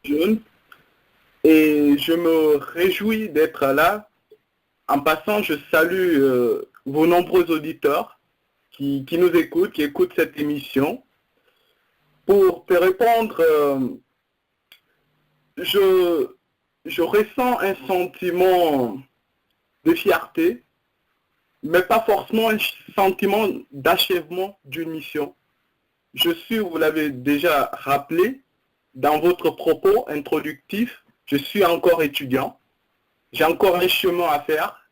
jeune et je me réjouis d'être là. En passant, je salue vos nombreux auditeurs qui nous écoutent, qui écoutent cette émission. Pour te répondre, je, je ressens un sentiment de fierté, mais pas forcément un sentiment d'achèvement d'une mission. Je suis, vous l'avez déjà rappelé, dans votre propos introductif, je suis encore étudiant, j'ai encore un chemin à faire,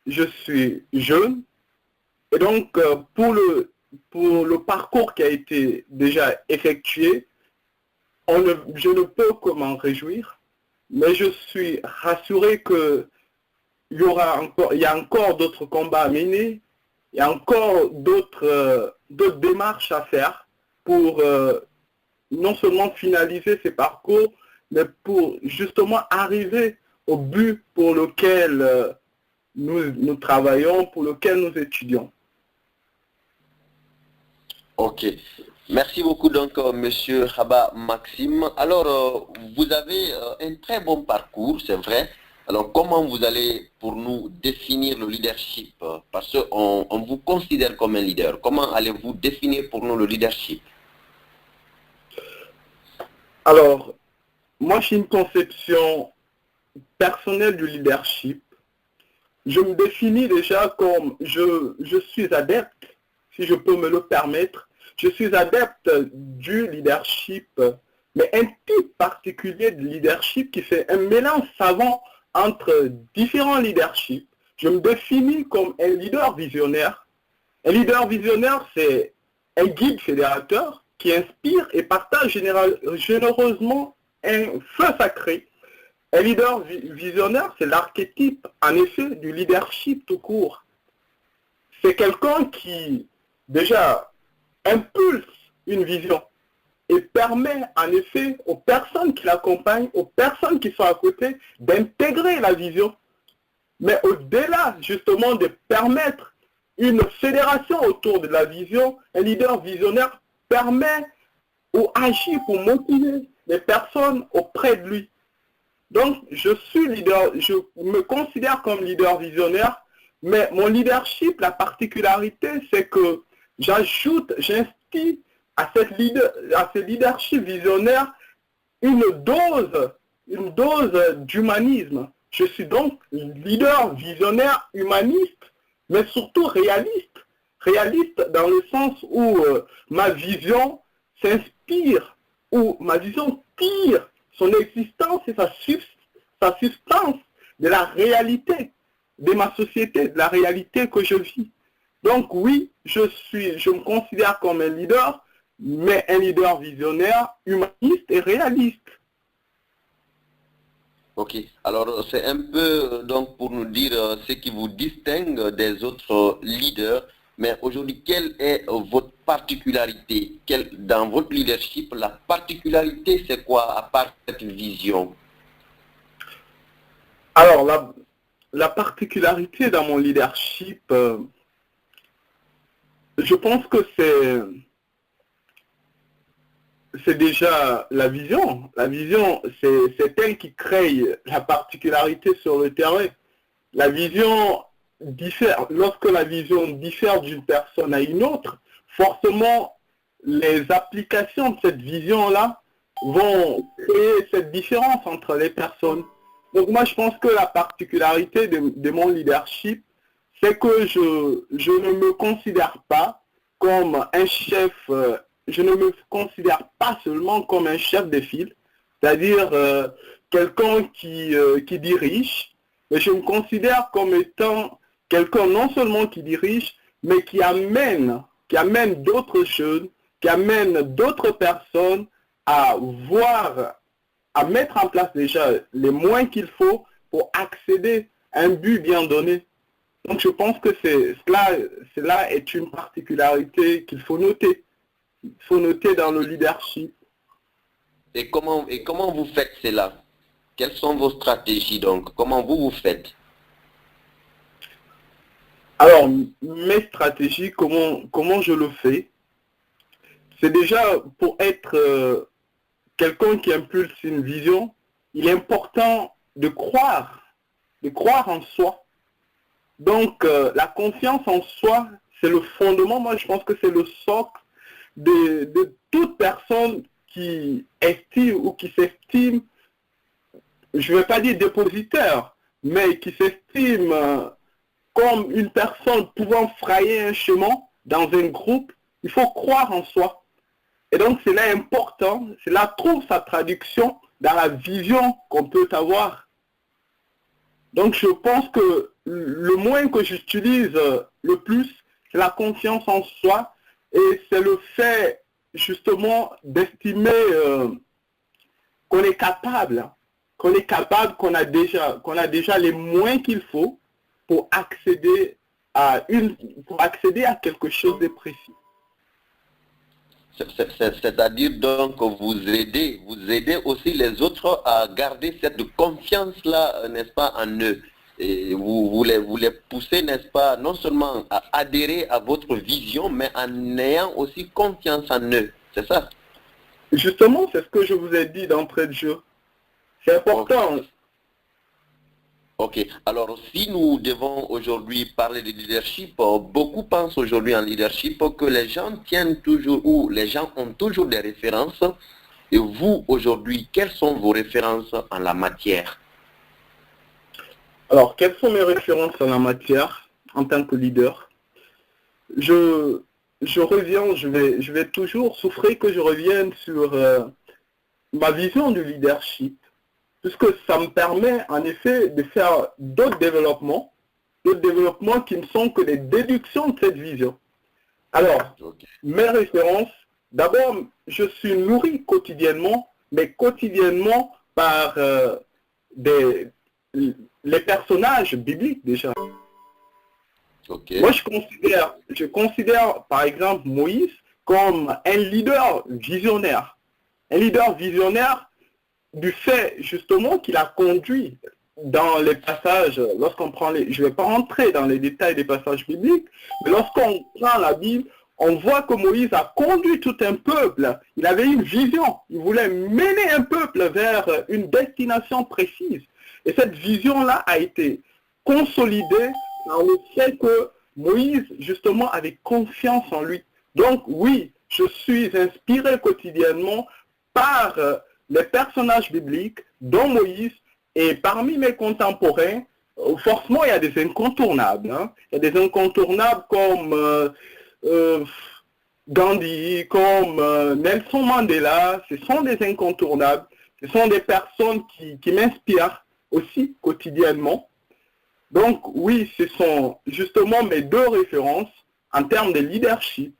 je suis jeune, et donc pour le parcours qui a été déjà effectué, je ne peux que m'en réjouir, mais je suis rassuré que il y a encore d'autres combats à mener, il y a encore d'autres démarches à faire pour non seulement finaliser ces parcours, mais pour justement arriver au but pour lequel nous travaillons, pour lequel nous étudions. Ok. Merci beaucoup donc, Monsieur Haba Maxime. Alors, vous avez un très bon parcours, c'est vrai. Alors, comment vous allez pour nous définir le leadership? Parce qu'on vous considère comme un leader. Comment allez-vous définir pour nous le leadership? Alors, moi, j'ai une conception personnelle du leadership. Je me définis déjà comme je suis adepte, si je peux me le permettre, je suis adepte du leadership, mais un type particulier de leadership qui fait un mélange savant entre différents leaderships. Je me définis comme un leader visionnaire. Un leader visionnaire, c'est un guide fédérateur qui inspire et partage généreusement un feu sacré. Un leader visionnaire, c'est l'archétype, en effet, du leadership tout court. C'est quelqu'un qui, déjà, impulse une vision et permet, en effet, aux personnes qui l'accompagnent, aux personnes qui sont à côté, d'intégrer la vision. Mais au-delà, justement, de permettre une fédération autour de la vision, un leader visionnaire permet ou agit pour motiver les personnes auprès de lui. Donc, je suis leader, je me considère comme leader visionnaire, mais mon leadership, la particularité, c'est que j'instille à ce leadership visionnaire une dose d'humanisme. Je suis donc leader visionnaire humaniste, mais surtout réaliste. Réaliste dans le sens où ma vision s'inspire, où ma vision tire son existence et sa substance de la réalité de ma société, de la réalité que je vis. Donc oui, je me considère comme un leader, mais un leader visionnaire, humaniste et réaliste. Ok. Alors, c'est un peu donc pour nous dire ce qui vous distingue des autres leaders. Mais aujourd'hui, quelle est votre particularité? Dans votre leadership, la particularité, c'est quoi à part cette vision? Alors, la particularité dans mon leadership, je pense que c'est déjà la vision. La vision, c'est elle qui crée la particularité sur le terrain. La vision diffère. Lorsque la vision diffère d'une personne à une autre, forcément, les applications de cette vision-là vont créer cette différence entre les personnes. Donc moi, je pense que la particularité de mon leadership, c'est que je ne me considère pas comme un chef, je ne me considère pas seulement comme un chef de file, c'est-à-dire quelqu'un qui dirige, mais je me considère comme étant quelqu'un non seulement qui dirige, mais qui amène d'autres jeunes, qui amène d'autres personnes à voir, à mettre en place déjà les moyens qu'il faut pour accéder à un but bien donné. Donc je pense que cela est une particularité qu'il faut noter. Il faut noter dans le leadership. Et comment vous faites cela? Quelles sont vos stratégies donc? Comment vous faites? Alors, mes stratégies, comment je le fais? C'est déjà pour être quelqu'un qui impulse une vision, il est important de croire en soi. Donc, la confiance en soi, c'est le fondement, moi je pense que c'est le socle de toute personne qui estime ou qui s'estime, je ne vais pas dire dépositaire, mais qui s'estime comme une personne pouvant frayer un chemin dans un groupe. Il faut croire en soi. Et donc, c'est là important, cela trouve sa traduction dans la vision qu'on peut avoir. Donc, je pense que le moyen que j'utilise le plus, c'est la confiance en soi et c'est le fait, justement, d'estimer qu'on est capable, qu'on a déjà les moyens qu'il faut pour accéder à quelque chose de précis. C'est-à-dire donc que vous aidez aussi les autres à garder cette confiance-là, n'est-ce pas, en eux. Et vous les poussez, n'est-ce pas, non seulement à adhérer à votre vision, mais en ayant aussi confiance en eux. C'est ça? Justement, c'est ce que je vous ai dit d'entrée de jeu. C'est important. Ok. Alors, si nous devons aujourd'hui parler de leadership, beaucoup pensent aujourd'hui en leadership que les gens tiennent toujours, ou les gens ont toujours des références. Et vous, aujourd'hui, quelles sont vos références en la matière? Alors, quelles sont mes références en la matière en tant que leader? Je reviens, je vais toujours souffrir que je revienne sur ma vision du leadership, puisque ça me permet en effet de faire d'autres développements qui ne sont que des déductions de cette vision. Alors, mes références, d'abord, je suis nourri quotidiennement, mais quotidiennement par les personnages bibliques déjà. Moi, je considère par exemple Moïse comme un leader visionnaire. Un leader visionnaire du fait justement qu'il a conduit dans les passages, lorsqu'on prend je ne vais pas rentrer dans les détails des passages bibliques, mais lorsqu'on prend la Bible, on voit que Moïse a conduit tout un peuple. Il avait une vision. Il voulait mener un peuple vers une destination précise. Et cette vision-là a été consolidée dans le fait que Moïse, justement, avait confiance en lui. Donc, oui, je suis inspiré quotidiennement par les personnages bibliques, dont Moïse, et parmi mes contemporains, forcément, il y a des incontournables. Hein. Il y a des incontournables comme Gandhi, comme Nelson Mandela. Ce sont des incontournables. Ce sont des personnes qui m'inspirent aussi quotidiennement. Donc, oui, ce sont justement mes deux références en termes de leadership.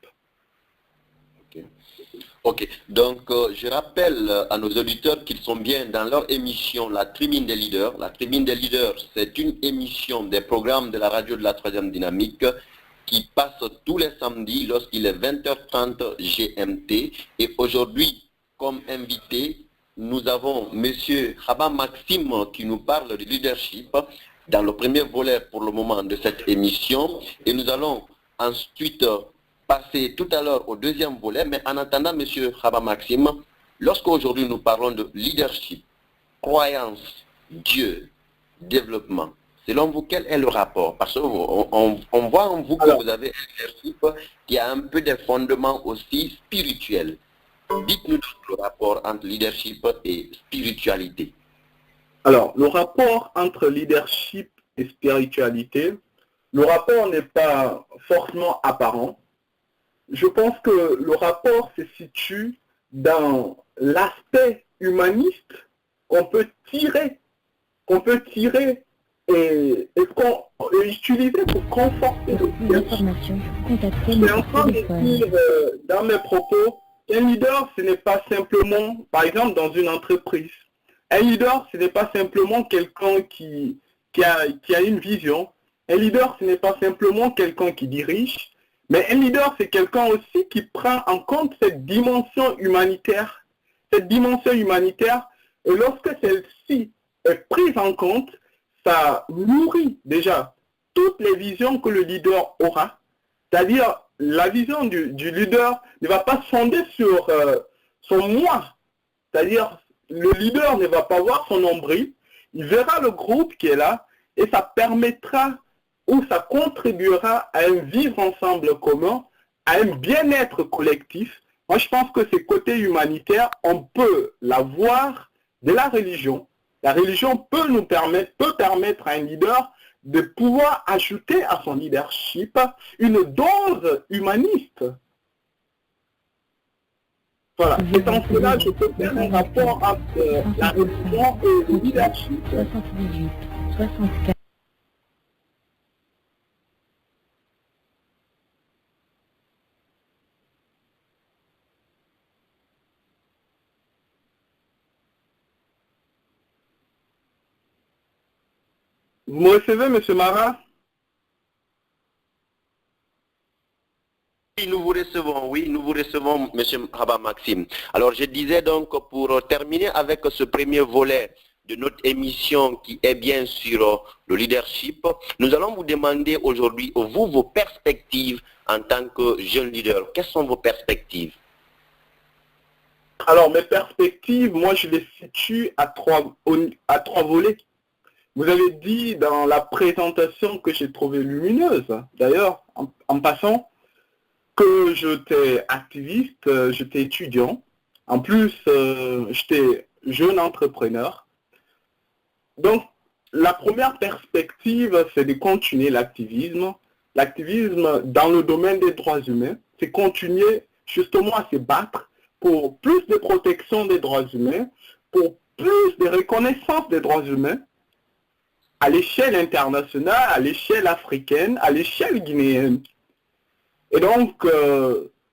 Ok, donc je rappelle à nos auditeurs qu'ils sont bien dans leur émission La Tribune des Leaders. La Tribune des Leaders, c'est une émission des programmes de la radio de la Troisième Dynamique qui passe tous les samedis lorsqu'il est 20h30 GMT. Et aujourd'hui, comme invité, nous avons M. Khaba Maxime qui nous parle de leadership dans le premier volet pour le moment de cette émission. Et nous allons ensuite passer tout à l'heure au deuxième volet, mais en attendant, M. Khaba Maxime, lorsqu'aujourd'hui nous parlons de leadership, croyance, Dieu, développement, selon vous, quel est le rapport? Parce qu'on voit en vous que vous avez un leadership qui a un peu des fondements aussi spirituels. Dites-nous le rapport entre leadership et spiritualité. Alors, le rapport entre leadership et spiritualité, le rapport n'est pas forcément apparent. Je pense que le rapport se situe dans l'aspect humaniste qu'on peut tirer et utiliser pour conforter l'information. Contactez Je suis en train de dire dans mes propos qu'un leader, ce n'est pas simplement, par exemple, dans une entreprise. Un leader, ce n'est pas simplement quelqu'un qui a une vision. Un leader, ce n'est pas simplement quelqu'un qui dirige. Mais un leader, c'est quelqu'un aussi qui prend en compte cette dimension humanitaire. Cette dimension humanitaire, et lorsque celle-ci est prise en compte, ça nourrit déjà toutes les visions que le leader aura. C'est-à-dire, la vision du leader ne va pas se fonder sur son moi. C'est-à-dire, le leader ne va pas voir son nombril, il verra le groupe qui est là et ça permettra ou ça contribuera à un vivre ensemble commun, à un bien-être collectif. Moi, je pense que ces côtés humanitaires, on peut l'avoir de la religion. La religion peut permettre à un leader de pouvoir ajouter à son leadership une dose humaniste. Voilà, c'est en cela que je peux faire un rapport entre la religion et le leadership. 78, 64. Vous me recevez, M. Marat? Oui, nous vous recevons, M. Haba Maxime. Alors, je disais donc, pour terminer avec ce premier volet de notre émission qui est bien sûr le leadership, nous allons vous demander aujourd'hui, vous, vos perspectives en tant que jeune leader. Quelles sont vos perspectives? Alors, mes perspectives, moi, je les situe à trois volets. Vous avez dit dans la présentation que j'ai trouvée lumineuse, d'ailleurs, en passant, que j'étais activiste, j'étais étudiant. En plus, j'étais jeune entrepreneur. Donc, la première perspective, c'est de continuer l'activisme. L'activisme dans le domaine des droits humains, c'est continuer justement à se battre pour plus de protection des droits humains, pour plus de reconnaissance des droits humains, à l'échelle internationale, à l'échelle africaine, à l'échelle guinéenne. Et donc,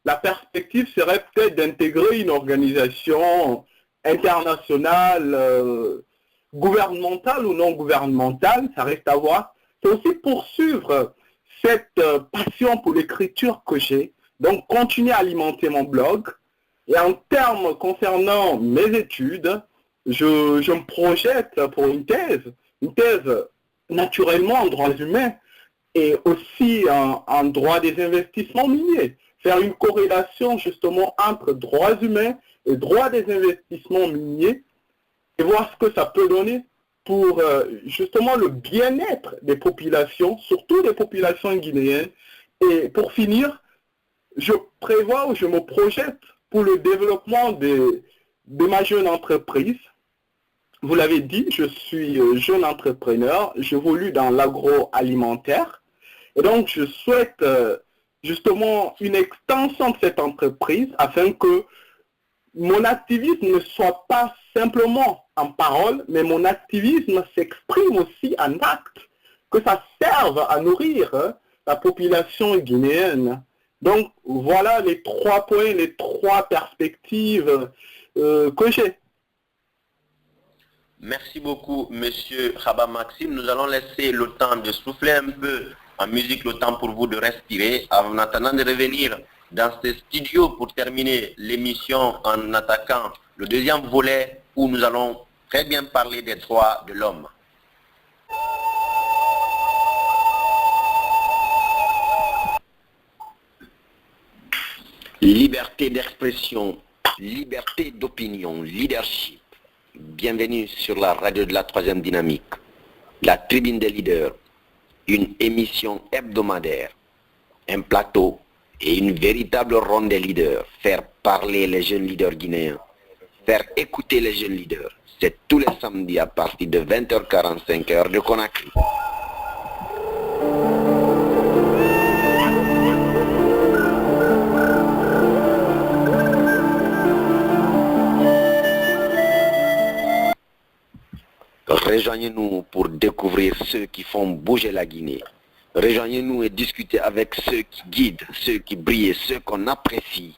la perspective serait peut-être d'intégrer une organisation internationale, gouvernementale ou non gouvernementale, ça reste à voir. C'est aussi poursuivre cette passion pour l'écriture que j'ai, donc continuer à alimenter mon blog. Et en termes concernant mes études, je me projette pour une thèse naturellement en droits humains et aussi en droit des investissements miniers. Faire une corrélation justement entre droits humains et droit des investissements miniers et voir ce que ça peut donner pour justement le bien-être des populations, surtout des populations guinéennes. Et pour finir, je prévois ou je me projette pour le développement de ma jeune entreprise. Vous l'avez dit, je suis jeune entrepreneur, j'évolue dans l'agroalimentaire et donc je souhaite justement une extension de cette entreprise afin que mon activisme ne soit pas simplement en parole, mais mon activisme s'exprime aussi en acte, que ça serve à nourrir la population guinéenne. Donc voilà les 3 points, les 3 perspectives que j'ai. Merci beaucoup, Monsieur Haba Maxime. Nous allons laisser le temps de souffler un peu en musique, le temps pour vous de respirer, en attendant de revenir dans ce studio pour terminer l'émission en attaquant le deuxième volet où nous allons très bien parler des droits de l'homme. Liberté d'expression, liberté d'opinion, leadership. Bienvenue sur la radio de la 3e dynamique, la tribune des leaders, une émission hebdomadaire, un plateau et une véritable ronde des leaders. Faire parler les jeunes leaders guinéens, faire écouter les jeunes leaders. C'est tous les samedis à partir de 20h45 heure de Conakry. Rejoignez-nous pour découvrir ceux qui font bouger la Guinée. Rejoignez-nous et discutez avec ceux qui guident, ceux qui brillent, ceux qu'on apprécie.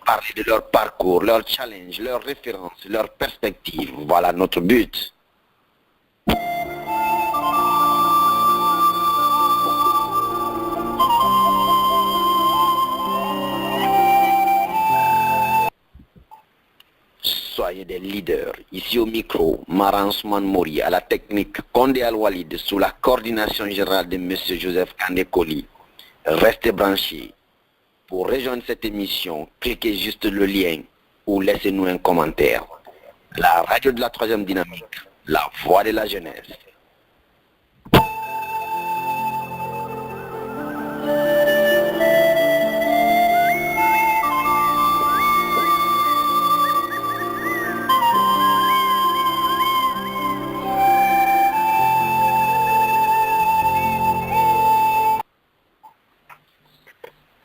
Parlez de leur parcours, leurs challenges, leurs références, leurs perspectives. Voilà notre but. Soyez des leaders. Ici au micro, Maran Ousmane Mori, à la technique Condé Al-Walid, sous la coordination générale de M. Joseph Kandekoli. Restez branchés. Pour rejoindre cette émission, cliquez juste le lien ou laissez-nous un commentaire. la radio de la troisième dynamique, la voix de la jeunesse.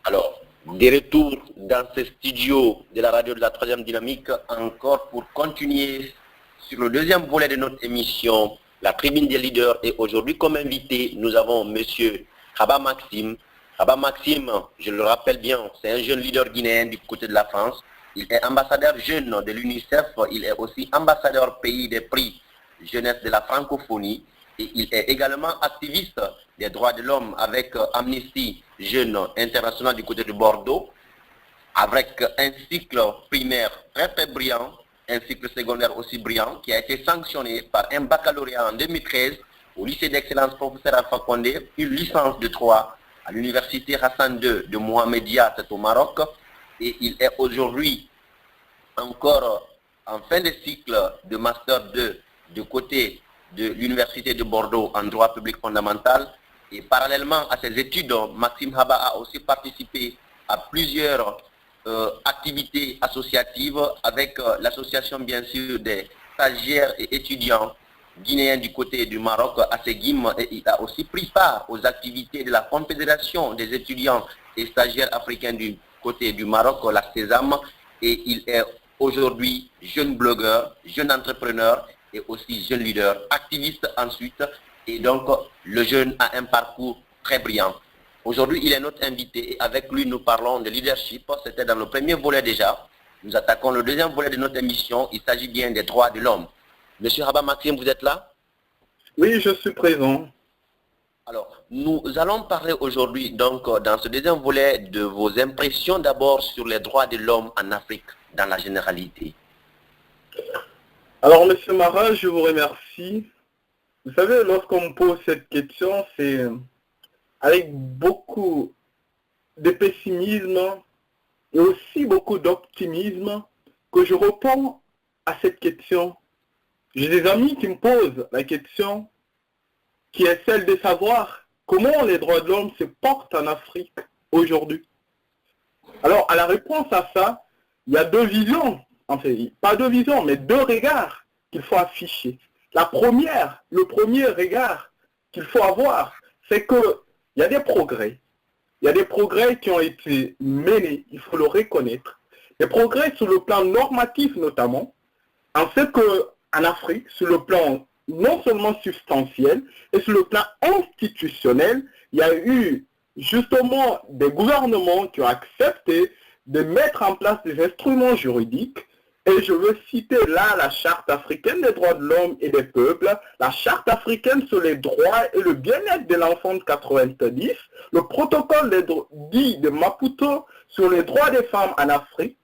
Alors, des retours dans ce studio de la radio de la troisième dynamique, encore pour continuer sur le deuxième volet de notre émission, la tribune des leaders. Et aujourd'hui, comme invité, nous avons monsieur Khaba Maxime. Khaba Maxime, je le rappelle bien, c'est un jeune leader guinéen du côté de la France. Il est ambassadeur jeune de l'UNICEF. Il est aussi ambassadeur pays des prix jeunesse de la francophonie. Et il est également activiste des droits de l'homme avec Amnesty Jeunes International du côté de Bordeaux, avec un cycle primaire très très brillant, un cycle secondaire aussi brillant, qui a été sanctionné par un baccalauréat en 2013 au lycée d'excellence professeur Alpha Condé, une licence de 3 à l'université Hassan II de Mohamedia, c'est au Maroc, et il est aujourd'hui encore en fin de cycle de Master 2 du côté de l'Université de Bordeaux en droit public fondamental. Et parallèlement à ses études, Maxime Khaba a aussi participé à plusieurs activités associatives avec l'association bien sûr des stagiaires et étudiants guinéens du côté du Maroc, à Seguim, et il a aussi pris part aux activités de la Confédération des étudiants et stagiaires africains du côté du Maroc, la Sésame, et il est aujourd'hui jeune blogueur, jeune entrepreneur et aussi jeune leader, activiste ensuite, et donc le jeune a un parcours très brillant. Aujourd'hui, il est notre invité et avec lui, nous parlons de leadership. C'était dans le premier volet déjà. Nous attaquons le deuxième volet de notre émission. Il s'agit bien des droits de l'homme. Monsieur Khaba Maxime, vous êtes là? Oui, je suis présent. Alors, nous allons parler aujourd'hui, donc, dans ce deuxième volet, de vos impressions d'abord sur les droits de l'homme en Afrique, dans la généralité. Alors, monsieur Marat, je vous remercie. Vous savez, lorsqu'on me pose cette question, c'est avec beaucoup de pessimisme et aussi beaucoup d'optimisme que je réponds à cette question. J'ai des amis qui me posent la question qui est celle de savoir comment les droits de l'homme se portent en Afrique aujourd'hui. Alors, à la réponse à ça, il y a deux visions, enfin, pas deux visions, mais deux regards qu'il faut afficher. La première, le premier regard qu'il faut avoir, c'est qu'il y a des progrès. Il y a des progrès qui ont été menés, il faut le reconnaître. Des progrès sur le plan normatif notamment, en ce qu'en Afrique, sur le plan non seulement substantiel, et sur le plan institutionnel, il y a eu justement des gouvernements qui ont accepté de mettre en place des instruments juridiques. Et je veux citer là la Charte africaine des droits de l'homme et des peuples, la Charte africaine sur les droits et le bien-être de l'enfant de 90, le protocole dit de Maputo sur les droits des femmes en Afrique.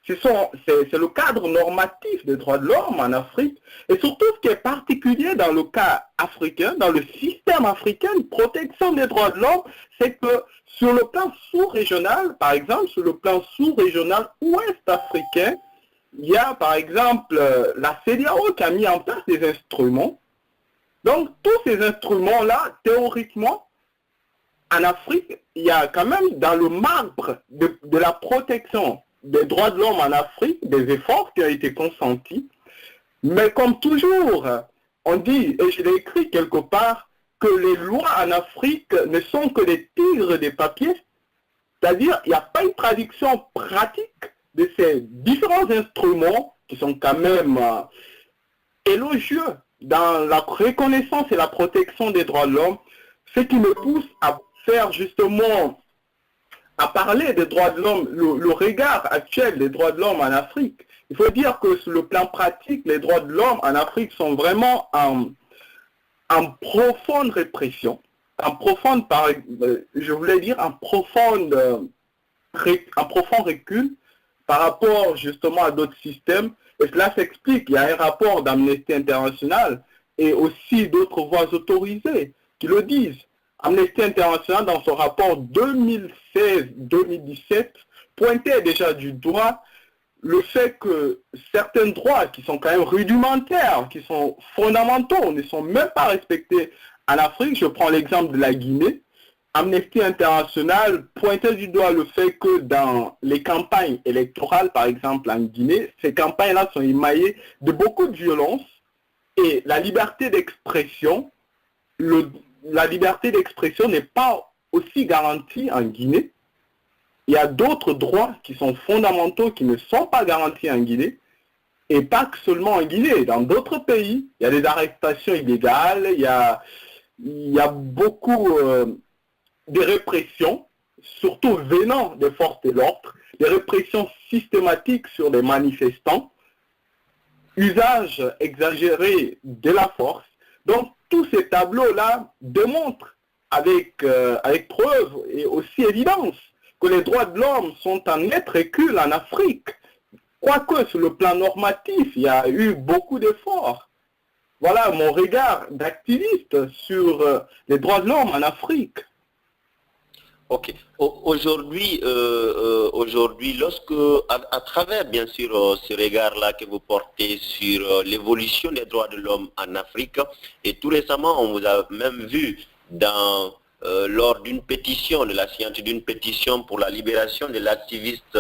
C'est le cadre normatif des droits de l'homme en Afrique. Et surtout, ce qui est particulier dans le cas africain, dans le système africain de protection des droits de l'homme, c'est que sur le plan sous-régional, par exemple, sur le plan sous-régional ouest-africain, il y a par exemple la CEDEAO qui a mis en place des instruments. Donc tous ces instruments-là, théoriquement, en Afrique, il y a quand même dans le marbre de la protection des droits de l'homme en Afrique, des efforts qui ont été consentis. Mais comme toujours, on dit, et je l'ai écrit quelque part, que les lois en Afrique ne sont que des tigres des papiers. C'est-à-dire, il n'y a pas une traduction pratique de ces différents instruments qui sont quand même élogieux dans la reconnaissance et la protection des droits de l'homme, ce qui me pousse à faire justement, à parler des droits de l'homme, le regard actuel des droits de l'homme en Afrique. Il faut dire que sur le plan pratique, les droits de l'homme en Afrique sont vraiment en profonde répression, en profonde, je voulais dire, en profond recul par rapport justement à d'autres systèmes. Et cela s'explique. Il y a un rapport d'Amnesty International et aussi d'autres voix autorisées qui le disent. Amnesty International, dans son rapport 2016-2017, pointait déjà du doigt le fait que certains droits qui sont quand même rudimentaires, qui sont fondamentaux, ne sont même pas respectés en Afrique. Je prends l'exemple de la Guinée. Amnesty International pointait du doigt le fait que dans les campagnes électorales, par exemple en Guinée, ces campagnes-là sont émaillées de beaucoup de violence et la liberté d'expression, la liberté d'expression n'est pas aussi garantie en Guinée. Il y a d'autres droits qui sont fondamentaux qui ne sont pas garantis en Guinée, et pas que seulement en Guinée. Dans d'autres pays, il y a des arrestations illégales, il y a beaucoup de répressions, surtout venant des forces de l'ordre, des répressions systématiques sur les manifestants, usage exagéré de la force. Donc, tous ces tableaux-là démontrent avec preuve et aussi évidence que les droits de l'homme sont en net recul en Afrique. Quoique sur le plan normatif, il y a eu beaucoup d'efforts. Voilà mon regard d'activiste sur les droits de l'homme en Afrique. Ok. Aujourd'hui, lorsque, à travers bien sûr ce regard-là que vous portez sur l'évolution des droits de l'homme en Afrique, et tout récemment, on vous a même vu lors d'une pétition, de la signature d'une pétition pour la libération de l'activiste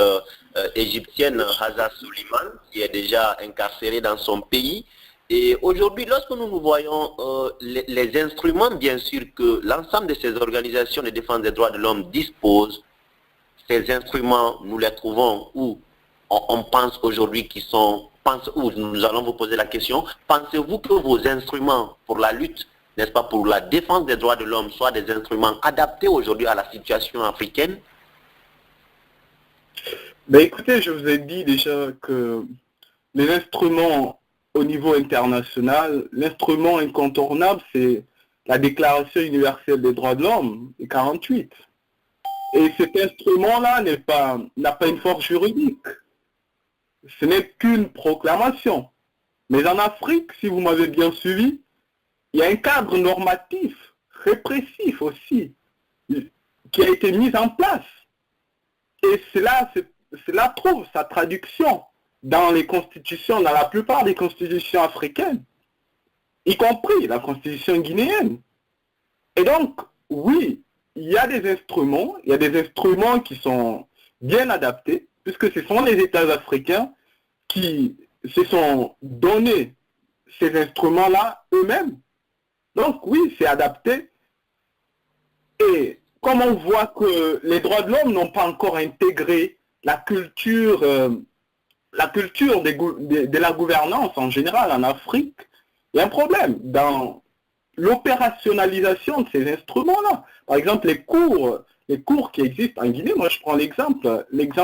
égyptienne Haza Suleiman, qui est déjà incarcérée dans son pays. Et aujourd'hui, lorsque nous voyons les instruments, bien sûr, que l'ensemble de ces organisations de défense des droits de l'homme disposent, ces instruments, nous les trouvons où on pense aujourd'hui qu'ils sont, où nous allons vous poser la question, pensez-vous que vos instruments pour la lutte, n'est-ce pas, pour la défense des droits de l'homme, soient des instruments adaptés aujourd'hui à la situation africaine? Ben écoutez, je vous ai dit déjà que les instruments au niveau international, l'instrument incontournable, c'est la Déclaration universelle des droits de l'homme de 1948. Et cet instrument-là n'a pas une force juridique. Ce n'est qu'une proclamation. Mais en Afrique, si vous m'avez bien suivi, il y a un cadre normatif, répressif aussi, qui a été mis en place. Et cela trouve sa traduction dans les constitutions, dans la plupart des constitutions africaines, y compris la constitution guinéenne. Et donc, oui, il y a des instruments qui sont bien adaptés, puisque ce sont les États africains qui se sont donnés ces instruments-là eux-mêmes. Donc oui, c'est adapté. Et comme on voit que les droits de l'homme n'ont pas encore intégré la culture de la gouvernance en général en Afrique, il y a un problème dans l'opérationnalisation de ces instruments-là. Par exemple, les cours qui existent en Guinée, moi je prends l'exemple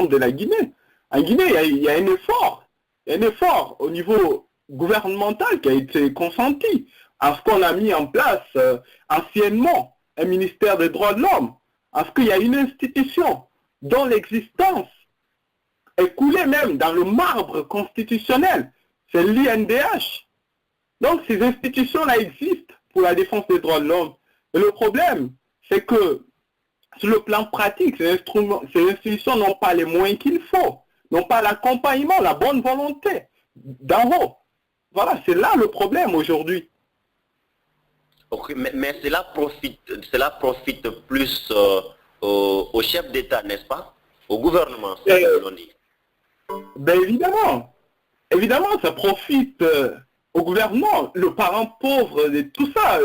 de la Guinée. En Guinée, il y a un effort au niveau gouvernemental qui a été consenti à ce qu'on a mis en place anciennement un ministère des droits de l'homme, à ce qu'il y a une institution dont l'existence est coulée même dans le marbre constitutionnel, c'est l'INDH. Donc ces institutions-là existent pour la défense des droits de l'homme. Et le problème, c'est que sur le plan pratique, ces institutions n'ont pas les moyens qu'il faut, n'ont pas l'accompagnement, la bonne volonté d'en haut. Voilà, c'est là le problème aujourd'hui. Okay, mais cela profite plus au chef d'État, n'est-ce pas? Au gouvernement, ben évidemment, ça profite au gouvernement, le parent pauvre de tout ça.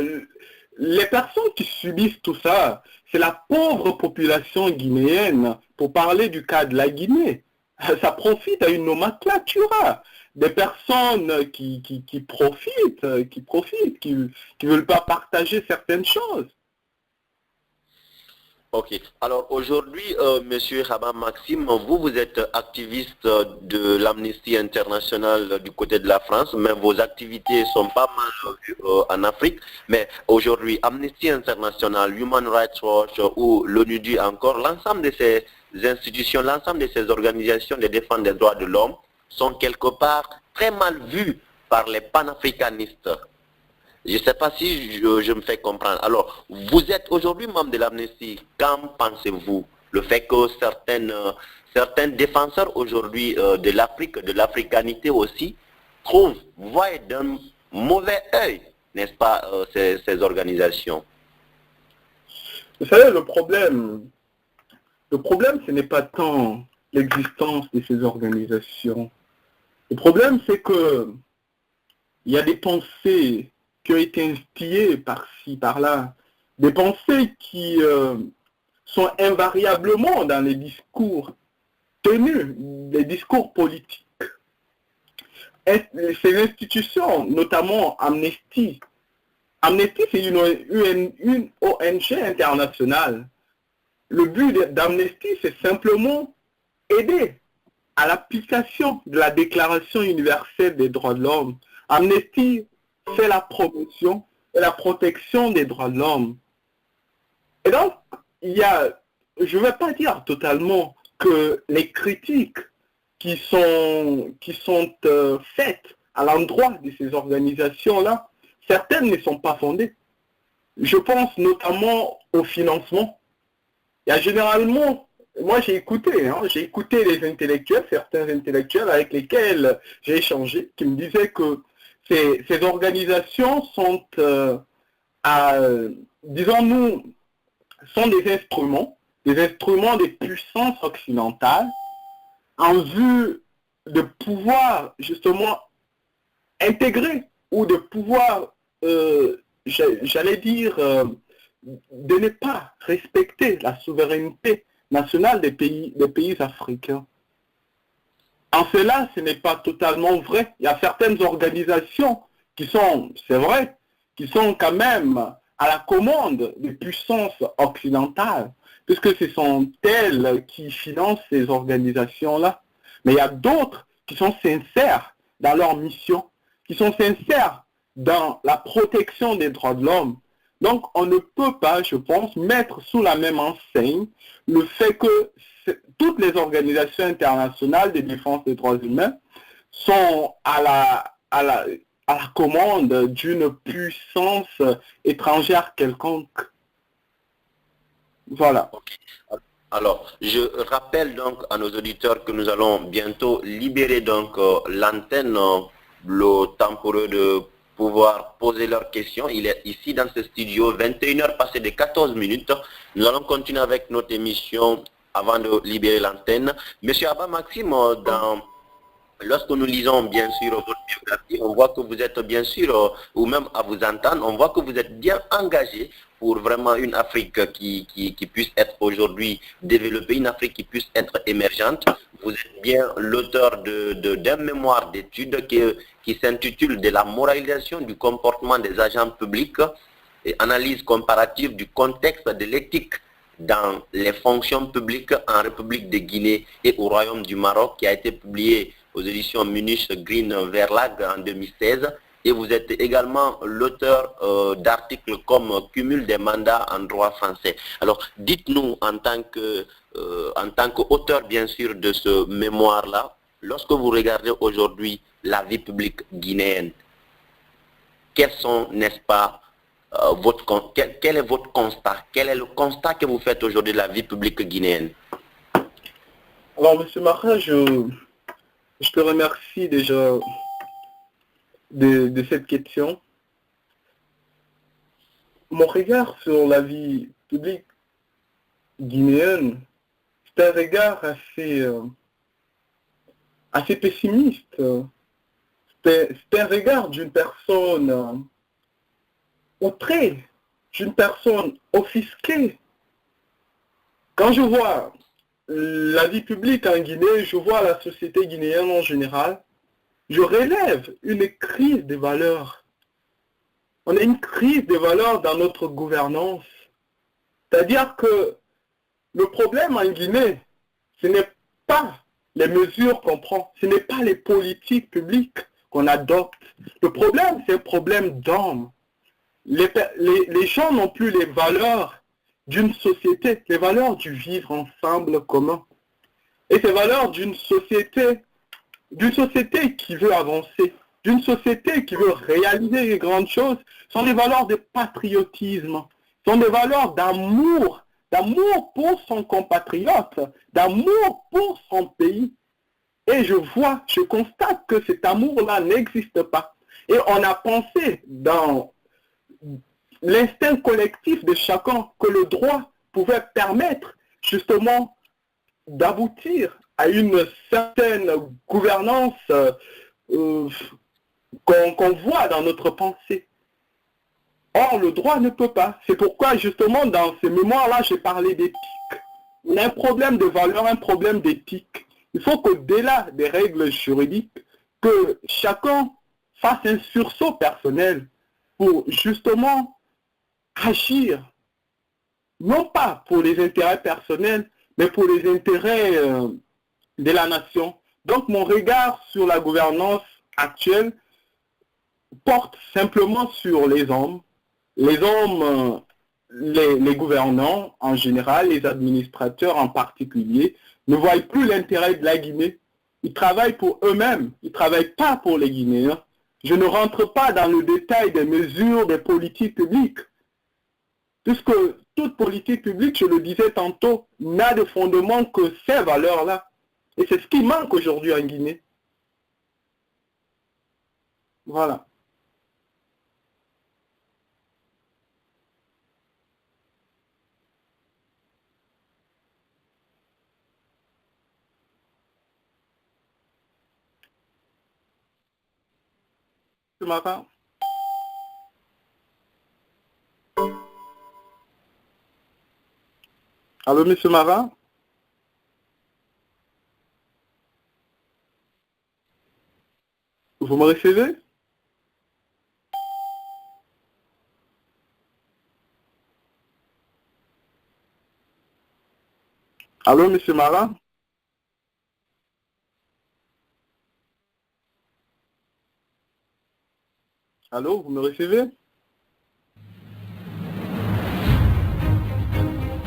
Les personnes qui subissent tout ça, c'est la pauvre population guinéenne, pour parler du cas de la Guinée. Ça profite à une nomenclature. Des personnes qui profitent, qui ne veulent pas partager certaines choses. Ok. Alors aujourd'hui, Monsieur Haba Maxime, vous êtes activiste de l'Amnesty International du côté de la France, mais vos activités sont pas mal vues en Afrique. Mais aujourd'hui, Amnesty International, Human Rights Watch ou l'ONU encore, l'ensemble de ces institutions, l'ensemble de ces organisations de défense des droits de l'homme sont quelque part très mal vus par les panafricanistes. Je ne sais pas si je me fais comprendre. Alors, vous êtes aujourd'hui membre de l'Amnesty. Qu'en pensez-vous? Le fait que certains défenseurs aujourd'hui de l'Afrique, de l'africanité aussi, voient d'un mauvais œil, n'est-ce pas, ces organisations. Vous savez, le problème, ce n'est pas tant l'existence de ces organisations. Le problème, c'est que il y a des pensées qui ont été instillées par-ci, par-là, des pensées qui sont invariablement dans les discours tenus, les discours politiques. Et ces institutions, notamment Amnesty, c'est une ONG internationale. Le but d'Amnesty, c'est simplement aider à l'application de la Déclaration universelle des droits de l'homme. Amnesty fait la promotion et la protection des droits de l'homme. Et donc, je ne vais pas dire totalement que les critiques qui sont faites à l'endroit de ces organisations-là, certaines ne sont pas fondées. Je pense notamment au financement. Il y a généralement, moi j'ai écouté les intellectuels, certains intellectuels avec lesquels j'ai échangé, qui me disaient que ces organisations sont, disons-nous, sont des instruments des puissances occidentales en vue de pouvoir justement intégrer ou de pouvoir, j'allais dire, de ne pas respecter la souveraineté nationale des pays africains. En cela, ce n'est pas totalement vrai. Il y a certaines organisations qui sont, c'est vrai, qui sont quand même à la commande des puissances occidentales, puisque ce sont elles qui financent ces organisations-là. Mais il y a d'autres qui sont sincères dans leur mission, qui sont sincères dans la protection des droits de l'homme. Donc, on ne peut pas, je pense, mettre sous la même enseigne le fait que toutes les organisations internationales de défense des droits humains sont à la commande d'une puissance étrangère quelconque. Voilà. Okay. Alors, je rappelle donc à nos auditeurs que nous allons bientôt libérer donc l'antenne, le temps pour eux de pouvoir poser leurs questions. Il est ici dans ce studio, 21h passées de 14 minutes. Nous allons continuer avec notre émission avant de libérer l'antenne. Monsieur Abba Maxime, lorsque nous lisons bien sûr votre biographie, on voit que vous êtes bien sûr, ou même à vous entendre, on voit que vous êtes bien engagé pour vraiment une Afrique qui puisse être aujourd'hui développée, une Afrique qui puisse être émergente. Vous êtes bien l'auteur d'un mémoire d'études qui s'intitule « De la moralisation du comportement des agents publics et analyse comparative du contexte de l'éthique dans les fonctions publiques en République de Guinée et au Royaume du Maroc » qui a été publié aux éditions Munich Green Verlag en 2016. Et vous êtes également l'auteur d'articles comme cumul des mandats en droit français. Alors, dites-nous en tant qu'auteur, bien sûr, de ce mémoire-là, lorsque vous regardez aujourd'hui la vie publique guinéenne, quels sont, n'est-ce pas, quel est votre constat? Quel est le constat que vous faites aujourd'hui de la vie publique guinéenne? Alors, M. Marin, je te remercie déjà de cette question. Mon regard sur la vie publique guinéenne, c'est un regard assez pessimiste. C'est un regard d'une personne outrée, d'une personne offusquée. Quand je vois la vie publique en Guinée, je vois la société guinéenne en général, je relève une crise des valeurs. On a une crise des valeurs dans notre gouvernance. C'est-à-dire que le problème en Guinée, ce n'est pas les mesures qu'on prend, ce n'est pas les politiques publiques qu'on adopte. Le problème, c'est un problème d'homme. Les gens n'ont plus les valeurs d'une société, les valeurs du vivre ensemble commun. Et ces valeurs d'une société qui veut avancer, d'une société qui veut réaliser les grandes choses, sont des valeurs de patriotisme, sont des valeurs d'amour d'amour pour son compatriote, d'amour pour son pays. Et je constate que cet amour-là n'existe pas. Et on a pensé dans l'instinct collectif de chacun que le droit pouvait permettre justement d'aboutir à une certaine gouvernance qu'on voit dans notre pensée. Or, le droit ne peut pas. C'est pourquoi, justement, dans ces mémoires-là, j'ai parlé d'éthique. On a un problème de valeur, un problème d'éthique. Il faut qu'au-delà des règles juridiques, que chacun fasse un sursaut personnel pour, justement, agir, non pas pour les intérêts personnels, mais pour les intérêts de la nation. Donc, mon regard sur la gouvernance actuelle porte simplement sur les hommes, les gouvernants en général, les administrateurs en particulier, ne voient plus l'intérêt de la Guinée. Ils travaillent pour eux-mêmes, ils ne travaillent pas pour les Guinéens. Je ne rentre pas dans le détail des mesures, des politiques publiques, puisque toute politique publique, je le disais tantôt, n'a de fondement que ces valeurs-là. Et c'est ce qui manque aujourd'hui en Guinée. Voilà. Marin. Allô, monsieur Marin? Vous me recevez? Allô, monsieur Marin? Allô, vous me recevez?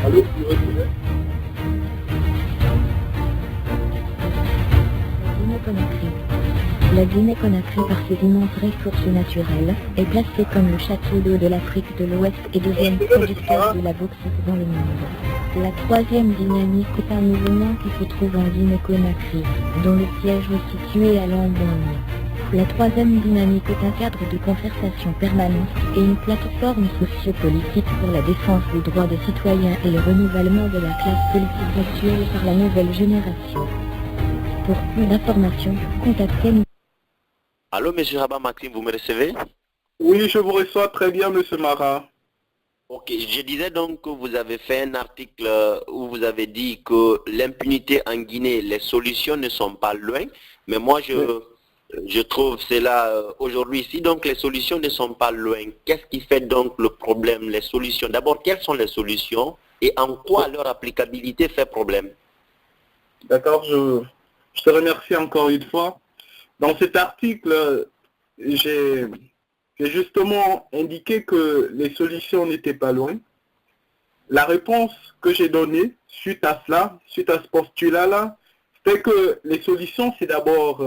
Allô, vous me recevez? La Guinée-Conakry, par ses immenses ressources naturelles, est placée comme le château d'eau de l'Afrique de l'Ouest et deuxième producteur de la bauxite dans le monde. La troisième dynamique est un mouvement qui se trouve en Guinée-Conakry, dont le siège est situé à Lambagne. La troisième dynamique est un cadre de concertation permanente et une plateforme sociopolitique pour la défense des droits des citoyens et le renouvellement de la classe politique actuelle par la nouvelle génération. Pour plus d'informations, contactez-nous. Allô, monsieur Haba Maxime, vous me recevez? Oui, je vous reçois très bien, monsieur Marin. Ok, je disais donc que vous avez fait un article où vous avez dit que l'impunité en Guinée, les solutions ne sont pas loin, mais moi je trouve cela aujourd'hui ici, donc les solutions ne sont pas loin. Qu'est-ce qui fait donc le problème, les solutions? D'abord, quelles sont les solutions et en quoi leur applicabilité fait problème? D'accord, je te remercie encore une fois. Dans cet article, j'ai justement indiqué que les solutions n'étaient pas loin. La réponse que j'ai donnée suite à cela, suite à ce postulat-là, c'est que les solutions, c'est d'abord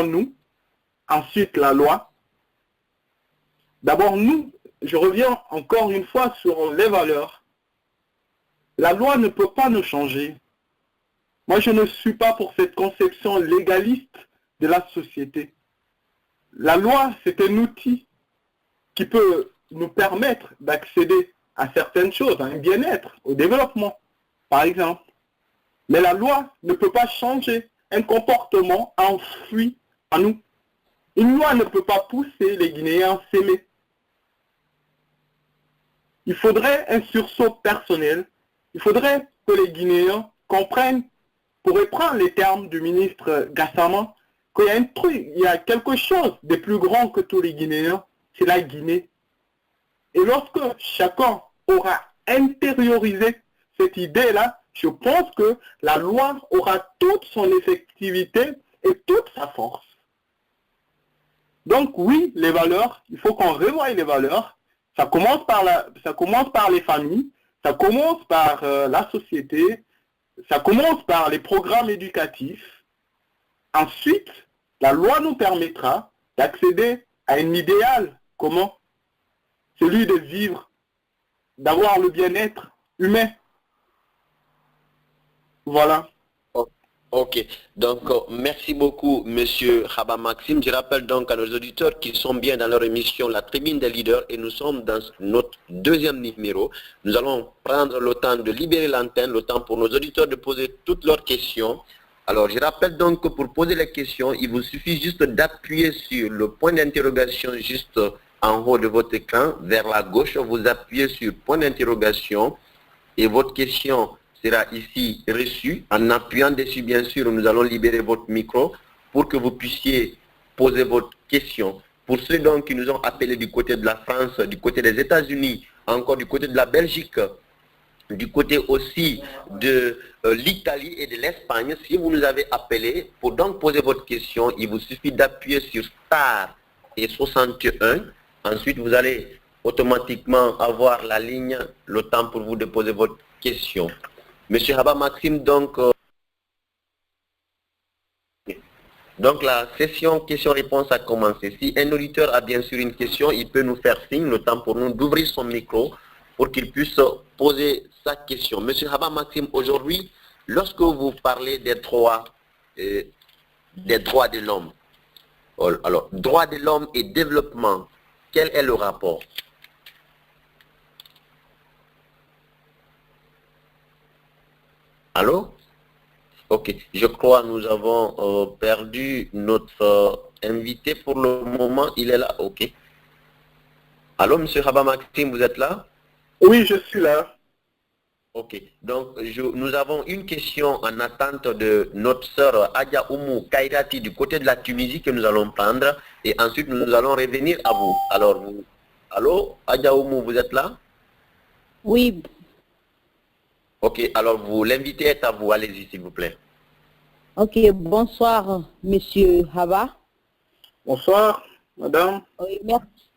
nous, ensuite la loi. D'abord nous, je reviens encore une fois sur les valeurs. La loi ne peut pas nous changer. Moi, je ne suis pas pour cette conception légaliste de la société. La loi, c'est un outil qui peut nous permettre d'accéder à certaines choses, à un bien-être, au développement, par exemple. Mais la loi ne peut pas changer un comportement enfoui en nous. Une loi ne peut pas pousser les Guinéens à s'aimer. Il faudrait un sursaut personnel. Il faudrait que les Guinéens comprennent, pour reprendre les termes du ministre Gassama, qu'il y a un truc, il y a quelque chose de plus grand que tous les Guinéens, c'est la Guinée. Et lorsque chacun aura intériorisé cette idée-là, je pense que la loi aura toute son effectivité et toute sa force. Donc oui, les valeurs, il faut qu'on revoie les valeurs. Ça commence par les familles, ça commence par la société, ça commence par les programmes éducatifs. Ensuite, la loi nous permettra d'accéder à un idéal commun, celui de vivre d'avoir le bien-être humain. Voilà. Ok, donc merci beaucoup Monsieur Haba Maxime. Je rappelle donc à nos auditeurs qu'ils sont bien dans leur émission La Tribune des Leaders et nous sommes dans notre deuxième numéro. Nous allons prendre le temps de libérer l'antenne, le temps pour nos auditeurs de poser toutes leurs questions. Alors je rappelle donc que pour poser les questions, il vous suffit juste d'appuyer sur le point d'interrogation juste en haut de votre écran, vers la gauche, vous appuyez sur point d'interrogation et votre question sera ici reçu. En appuyant dessus, bien sûr, nous allons libérer votre micro pour que vous puissiez poser votre question. Pour ceux donc qui nous ont appelés du côté de la France, du côté des États-Unis, encore du côté de la Belgique, du côté aussi de l'Italie et de l'Espagne, si vous nous avez appelés pour donc poser votre question, il vous suffit d'appuyer sur star et 61. Ensuite, vous allez automatiquement avoir la ligne, le temps pour vous de poser votre question. Monsieur Haba Maxime, donc la session questions-réponses a commencé. Si un auditeur a bien sûr une question, il peut nous faire signe, le temps pour nous d'ouvrir son micro pour qu'il puisse poser sa question. Monsieur Haba Maxime, aujourd'hui, lorsque vous parlez des droits de l'homme, alors, droits de l'homme et développement, quel est le rapport? Allô? Ok, je crois que nous avons perdu notre invité pour le moment. Il est là, ok. Allô, monsieur Haba Maxime, vous êtes là? Oui, je suis là. Ok, donc nous avons une question en attente de notre sœur Adja Oumou Kairati du côté de la Tunisie que nous allons prendre et ensuite nous allons revenir à vous. Alors, allô, Adja Oumou, vous êtes là? Oui. Ok, alors l'invité est à vous, allez-y s'il vous plaît. Ok, bonsoir monsieur Haba. Bonsoir, madame. Oui,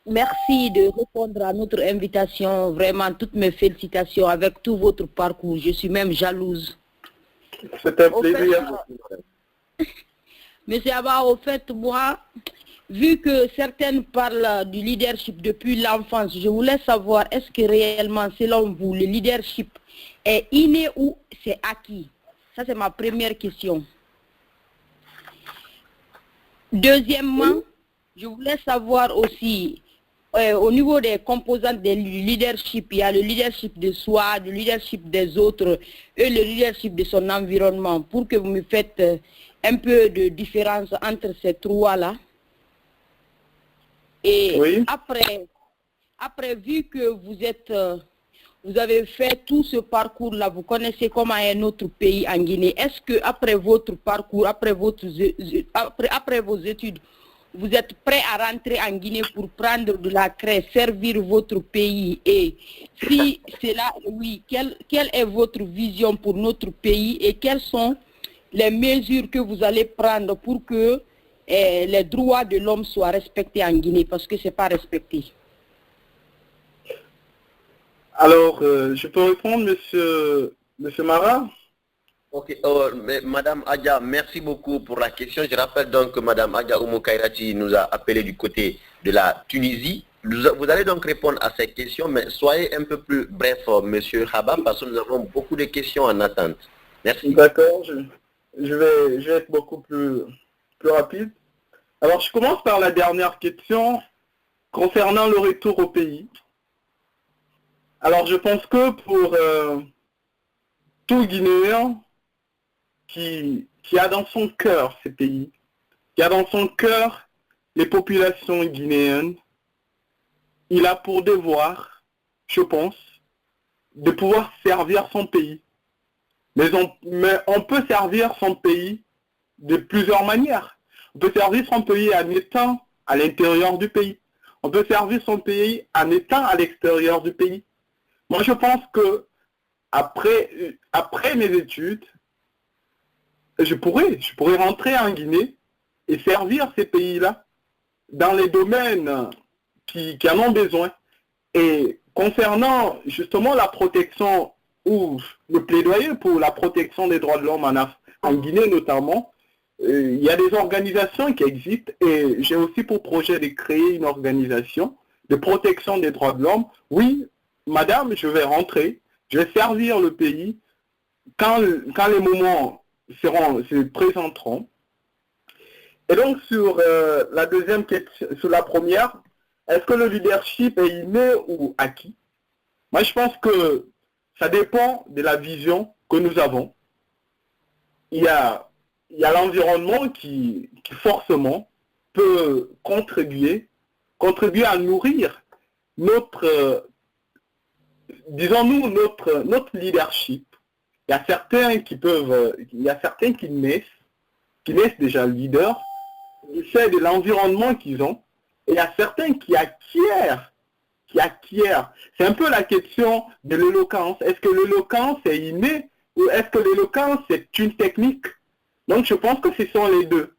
merci de répondre à notre invitation. Vraiment, toutes mes félicitations avec tout votre parcours. Je suis même jalouse. C'est un plaisir. Monsieur Haba, au fait, moi, vu que certaines parlent du leadership depuis l'enfance, je voulais savoir, est-ce que réellement, selon vous, le leadership est inné ou c'est acquis? Ça, c'est ma première question. Deuxièmement, je voulais savoir aussi, au niveau des composantes du leadership, il y a le leadership de soi, le leadership des autres et le leadership de son environnement. Pour que vous me faites un peu de différence entre ces trois-là. Et oui. Après, vu que vous avez fait tout ce parcours-là, vous connaissez comment est notre pays en Guinée. Est-ce que après votre parcours, après vos études, vous êtes prêt à rentrer en Guinée pour prendre de la craie, servir votre pays? Et si c'est là, oui, quelle est votre vision pour notre pays et quelles sont les mesures que vous allez prendre pour que les droits de l'homme soient respectés en Guinée, parce que ce n'est pas respecté? Alors, je peux répondre, monsieur Mara? Ok, Madame Adja, merci beaucoup pour la question. Je rappelle donc que Madame Adja Oumou Kairati nous a appelé du côté de la Tunisie. Vous allez donc répondre à ces questions, mais soyez un peu plus bref, monsieur Haba, parce que nous avons beaucoup de questions en attente. Merci. D'accord, je vais être beaucoup plus rapide. Alors, je commence par la dernière question concernant le retour au pays. Alors, je pense que pour tout Guinéen qui a dans son cœur ces pays, qui a dans son cœur les populations guinéennes, il a pour devoir, je pense, de pouvoir servir son pays. Mais on peut servir son pays de plusieurs manières. On peut servir son pays en étant à l'intérieur du pays. On peut servir son pays en étant à l'extérieur du pays. Moi, je pense que après mes études, je pourrais rentrer en Guinée et servir ces pays-là dans les domaines qui en ont besoin. Et concernant justement la protection ou le plaidoyer pour la protection des droits de l'homme en Guinée notamment, il y a des organisations qui existent et j'ai aussi pour projet de créer une organisation de protection des droits de l'homme. Oui, madame, je vais rentrer, je vais servir le pays quand les moments se présenteront. Et donc, sur la deuxième question, sur la première, est-ce que le leadership est inné ou acquis? Moi, je pense que ça dépend de la vision que nous avons. Il y a l'environnement qui forcément peut contribuer à nourrir notre, disons-nous, notre leadership. Il y a certains qui naissent déjà leaders, du fait de l'environnement qu'ils ont, et il y a certains qui acquièrent. C'est un peu la question de l'éloquence. Est-ce que l'éloquence est innée ou est-ce que l'éloquence est une technique? Donc je pense que ce sont les deux.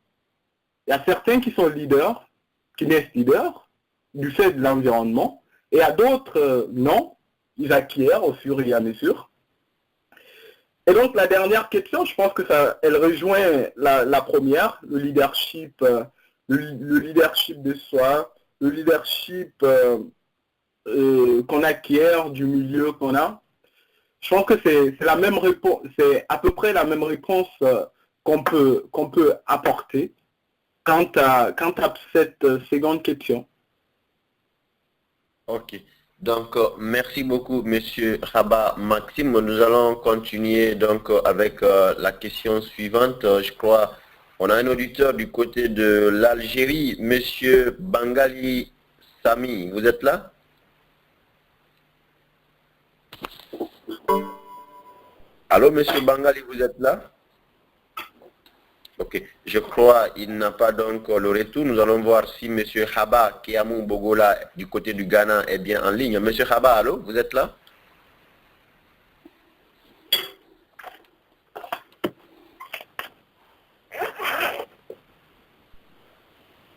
Il y a certains qui sont leaders, qui naissent leaders, du fait de l'environnement, et il y a d'autres, non, ils acquièrent au fur et à mesure. Et donc la dernière question, je pense que elle rejoint la première, le leadership de soi, le leadership qu'on acquiert du milieu qu'on a. Je pense que c'est la même réponse, c'est à peu près la même réponse qu'on peut apporter quant à cette seconde question. Ok. Donc, merci beaucoup, Monsieur Haba Maxime. Nous allons continuer donc avec la question suivante. Je crois on a un auditeur du côté de l'Algérie, Monsieur Bangali Sami. Vous êtes là? Allô, Monsieur Bangali, vous êtes là? Ok, je crois qu'il n'a pas donc le retour. Nous allons voir si M. Haba Kiamou Bogola du côté du Ghana est bien en ligne. M. Haba, allô, vous êtes là?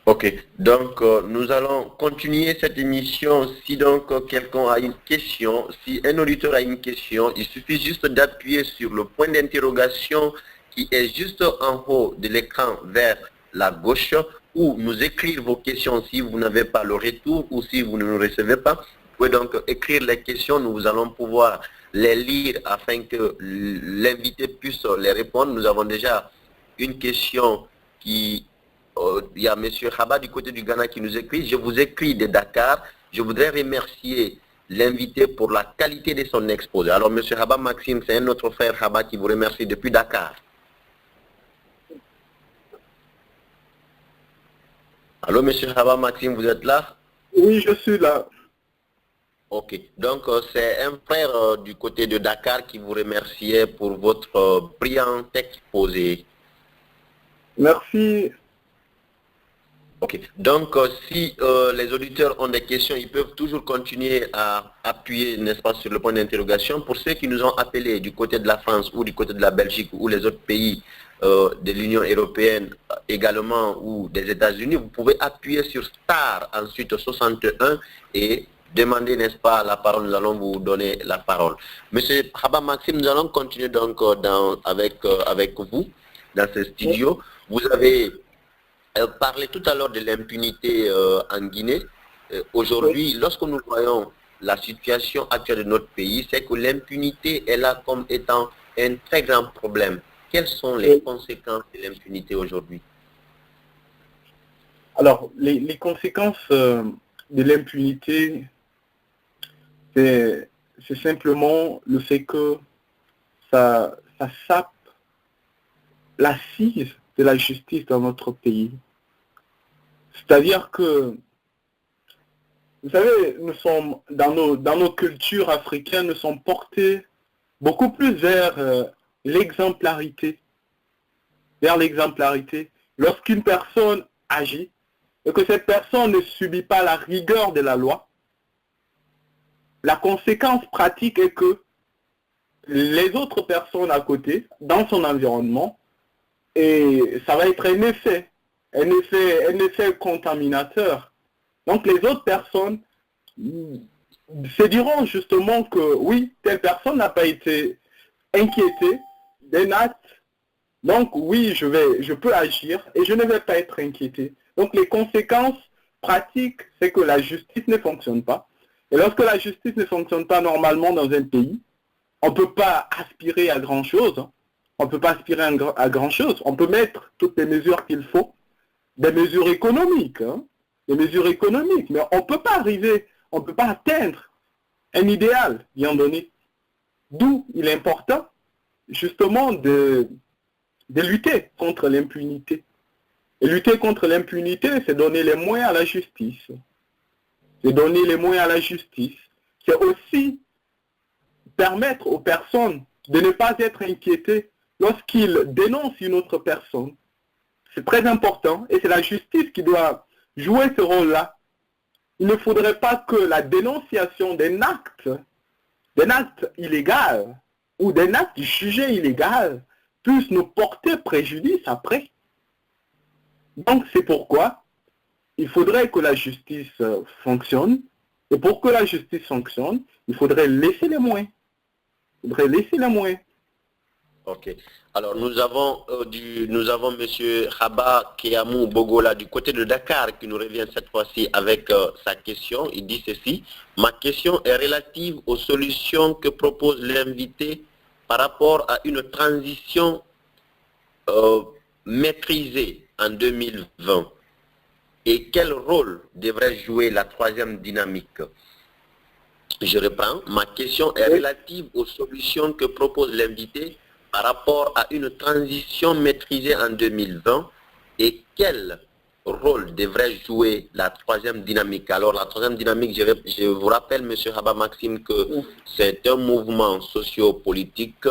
Ok, donc nous allons continuer cette émission. Si donc quelqu'un a une question, si un auditeur a une question, il suffit juste d'appuyer sur le point d'interrogation qui est juste en haut de l'écran vers la gauche, ou nous écrire vos questions si vous n'avez pas le retour ou si vous ne nous recevez pas. Vous pouvez donc écrire les questions, nous allons pouvoir les lire afin que l'invité puisse les répondre. Nous avons déjà une question qui... il y a M. Haba du côté du Ghana qui nous écrit. Je vous écris de Dakar. Je voudrais remercier l'invité pour la qualité de son exposé. Alors, M. Haba Maxime, c'est un autre frère Haba qui vous remercie depuis Dakar. Allô, M. Haba Maxime, vous êtes là? Oui, je suis là. Ok, donc c'est un frère du côté de Dakar qui vous remerciait pour votre brillant exposé. Merci. Ok, donc si les auditeurs ont des questions, ils peuvent toujours continuer à appuyer, n'est-ce pas, sur le point d'interrogation. Pour ceux qui nous ont appelés du côté de la France ou du côté de la Belgique ou les autres pays de l'Union européenne également ou des États-Unis, vous pouvez appuyer sur star, ensuite 61 et demander, n'est-ce pas, la parole. Nous allons vous donner la parole. Monsieur Haba Maxime, nous allons continuer donc avec vous dans ce studio. Vous avez parlé tout à l'heure de l'impunité en Guinée. Aujourd'hui, lorsque nous voyons la situation actuelle de notre pays, c'est que l'impunité est là comme étant un très grand problème. Quelles sont les conséquences de l'impunité aujourd'hui? Alors, les conséquences de l'impunité, c'est simplement le fait que ça sape l'assise de la justice dans notre pays. C'est-à-dire que, vous savez, nous sommes, dans nos cultures africaines, nous sommes portés beaucoup plus vers l'exemplarité. Lorsqu'une personne agit et que cette personne ne subit pas la rigueur de la loi, la conséquence pratique est que les autres personnes à côté, dans son environnement, et ça va être un effet contaminateur. Donc les autres personnes se diront justement que oui, telle personne n'a pas été inquiétée d'un acte, donc oui, je peux agir et je ne vais pas être inquiété. Donc les conséquences pratiques, c'est que la justice ne fonctionne pas. Et lorsque la justice ne fonctionne pas normalement dans un pays, on ne peut pas aspirer à grand-chose. On ne peut pas aspirer à grand-chose. On peut mettre toutes les mesures qu'il faut, des mesures économiques, des mesures économiques, mais on ne peut pas arriver, on ne peut pas atteindre un idéal bien donné. D'où il est important, justement, de lutter contre l'impunité. Et lutter contre l'impunité, c'est donner les moyens à la justice. C'est donner les moyens à la justice. C'est aussi permettre aux personnes de ne pas être inquiétées lorsqu'ils dénoncent une autre personne. C'est très important et c'est la justice qui doit jouer ce rôle-là. Il ne faudrait pas que la dénonciation d'un acte illégal ou d'un acte jugé illégal puisse nous porter préjudice après. Donc c'est pourquoi il faudrait que la justice fonctionne. Et pour que la justice fonctionne, il faudrait laisser les moyens. Il faudrait laisser les moyens. Ok. Alors nous avons M. Haba Keyamou Bogola du côté de Dakar qui nous revient cette fois-ci avec sa question. Il dit ceci: ma question est relative aux solutions que propose l'invité par rapport à une transition maîtrisée en 2020. Et quel rôle devrait jouer la troisième dynamique? Je reprends. Ma question est relative aux solutions que propose l'invité par rapport à une transition maîtrisée en 2020 et quel rôle devrait jouer la troisième dynamique? Alors la troisième dynamique, je vous rappelle, M. Haba Maxime, que c'est un mouvement socio-politique,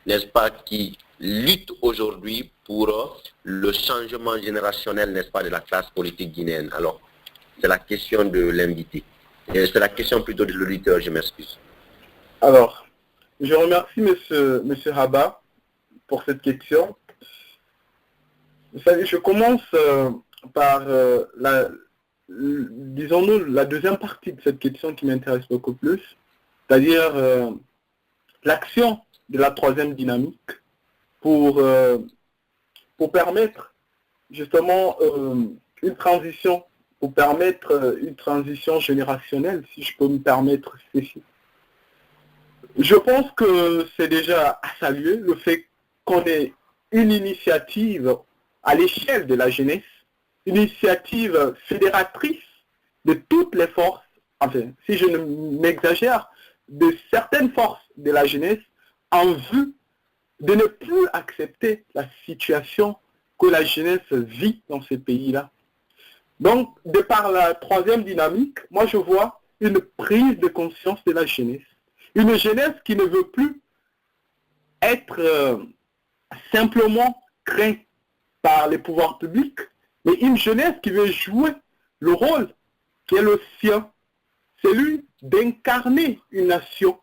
n'est-ce pas, qui lutte aujourd'hui pour le changement générationnel, n'est-ce pas, de la classe politique guinéenne. Alors, c'est la question de l'invité. C'est la question plutôt de l'auditeur, je m'excuse. Alors, je remercie M. Haba pour cette question. Vous savez, je commence par disons-nous, la deuxième partie de cette question qui m'intéresse beaucoup plus, c'est-à-dire l'action de la troisième dynamique pour permettre justement une transition, pour permettre une transition générationnelle, si je peux me permettre ceci. Je pense que c'est déjà à saluer le fait qu'on ait une initiative à l'échelle de la jeunesse, une initiative fédératrice de toutes les forces, enfin, si je ne m'exagère, de certaines forces de la jeunesse en vue de ne plus accepter la situation que la jeunesse vit dans ces pays-là. Donc, de par la troisième dynamique, moi je vois une prise de conscience de la jeunesse. Une jeunesse qui ne veut plus être simplement crainte par les pouvoirs publics, mais une jeunesse qui veut jouer le rôle qui est le sien, celui d'incarner une nation.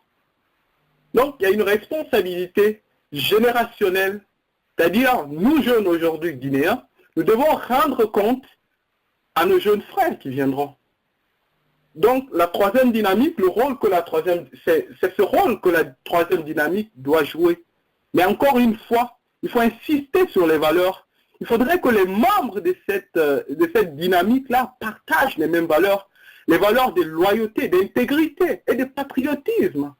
Donc, il y a une responsabilité générationnelle, c'est-à-dire nous jeunes aujourd'hui guinéens, nous devons rendre compte à nos jeunes frères qui viendront. Donc, la troisième dynamique, le rôle que la troisième, c'est ce rôle que la troisième dynamique doit jouer. Mais encore une fois, il faut insister sur les valeurs. Il faudrait que les membres de cette dynamique-là partagent les mêmes valeurs, les valeurs de loyauté, d'intégrité et de patriotisme.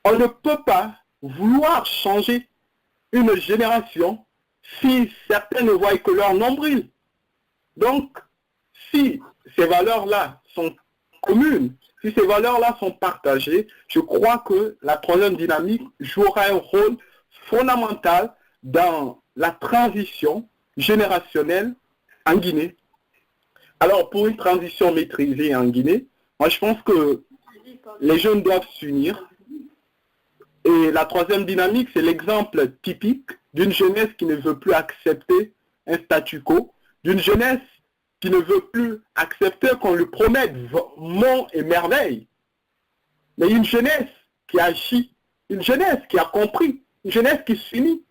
On ne peut pas vouloir changer une génération si certains ne voient que leur nombril. Donc, si ces valeurs-là sont communes, si ces valeurs-là sont partagées, je crois que la troisième dynamique jouera un rôle fondamental dans la transition générationnelle en Guinée. Alors, pour une transition maîtrisée en Guinée, moi je pense que les jeunes doivent s'unir. Et la troisième dynamique, c'est l'exemple typique d'une jeunesse qui ne veut plus accepter un statu quo, d'une jeunesse qui ne veut plus accepter qu'on lui promette monts et merveilles, mais une jeunesse qui agit, une jeunesse qui a compris, une jeunesse qui s'unit,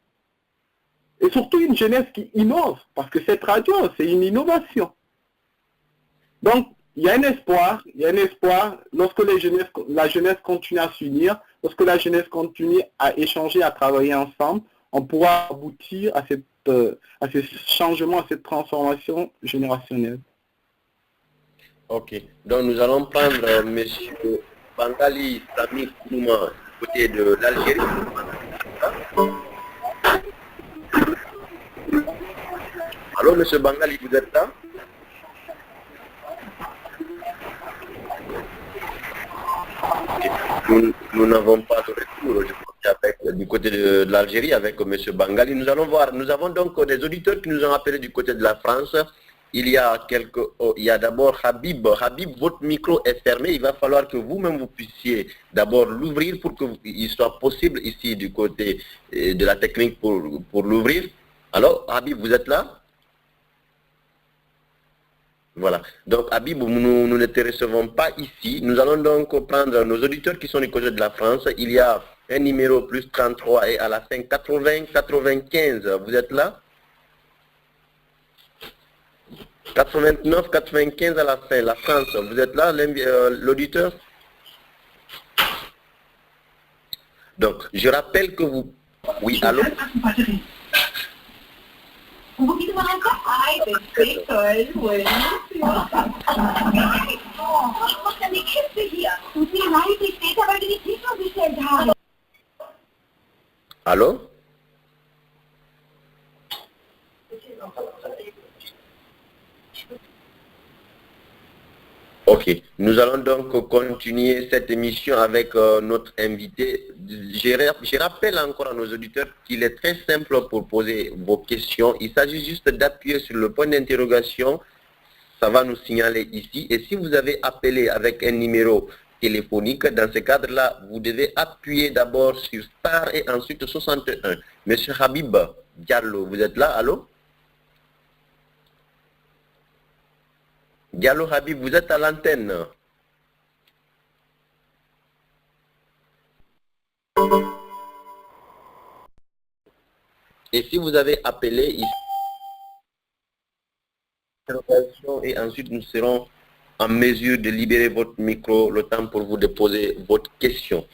et surtout une jeunesse qui innove, parce que cette radio, c'est une innovation. Donc, il y a un espoir lorsque la jeunesse continue à s'unir, lorsque la jeunesse continue à échanger, à travailler ensemble, on pourra aboutir à ce changement, à cette transformation générationnelle. Ok, donc nous allons prendre Bangali Sami Kourouma, du côté de l'Algérie. Allô, monsieur Bangali, vous êtes là? Nous n'avons pas de retour, je crois, du côté de l'Algérie avec M. Bangali. Nous allons voir. Nous avons donc des auditeurs qui nous ont appelé du côté de la France. Il y a d'abord Habib. Habib, votre micro est fermé. Il va falloir que vous-même vous puissiez d'abord l'ouvrir pour qu'il soit possible ici du côté de la technique pour l'ouvrir. Alors, Habib, vous êtes là? Voilà. Donc, Habib, nous ne te recevons pas ici. Nous allons donc prendre nos auditeurs qui sont du côté de la France. Il y a un numéro plus 33 et à la fin 80-95. Vous êtes là? 89-95 à la fin. La France, vous êtes là, l'auditeur? Donc, je rappelle que vous... Oui, allô? Allô? Ok, nous allons donc continuer cette émission avec notre invité. Je rappelle encore à nos auditeurs qu'il est très simple pour poser vos questions. Il s'agit juste d'appuyer sur le point d'interrogation. Ça va nous signaler ici. Et si vous avez appelé avec un numéro téléphonique, dans ce cadre-là, vous devez appuyer d'abord sur star et ensuite 61. Monsieur Habib Diallo, vous êtes là? Allô? Diallo Habib, vous êtes à l'antenne. Et si vous avez appelé ici, et ensuite nous serons en mesure de libérer votre micro, le temps pour vous de poser votre question.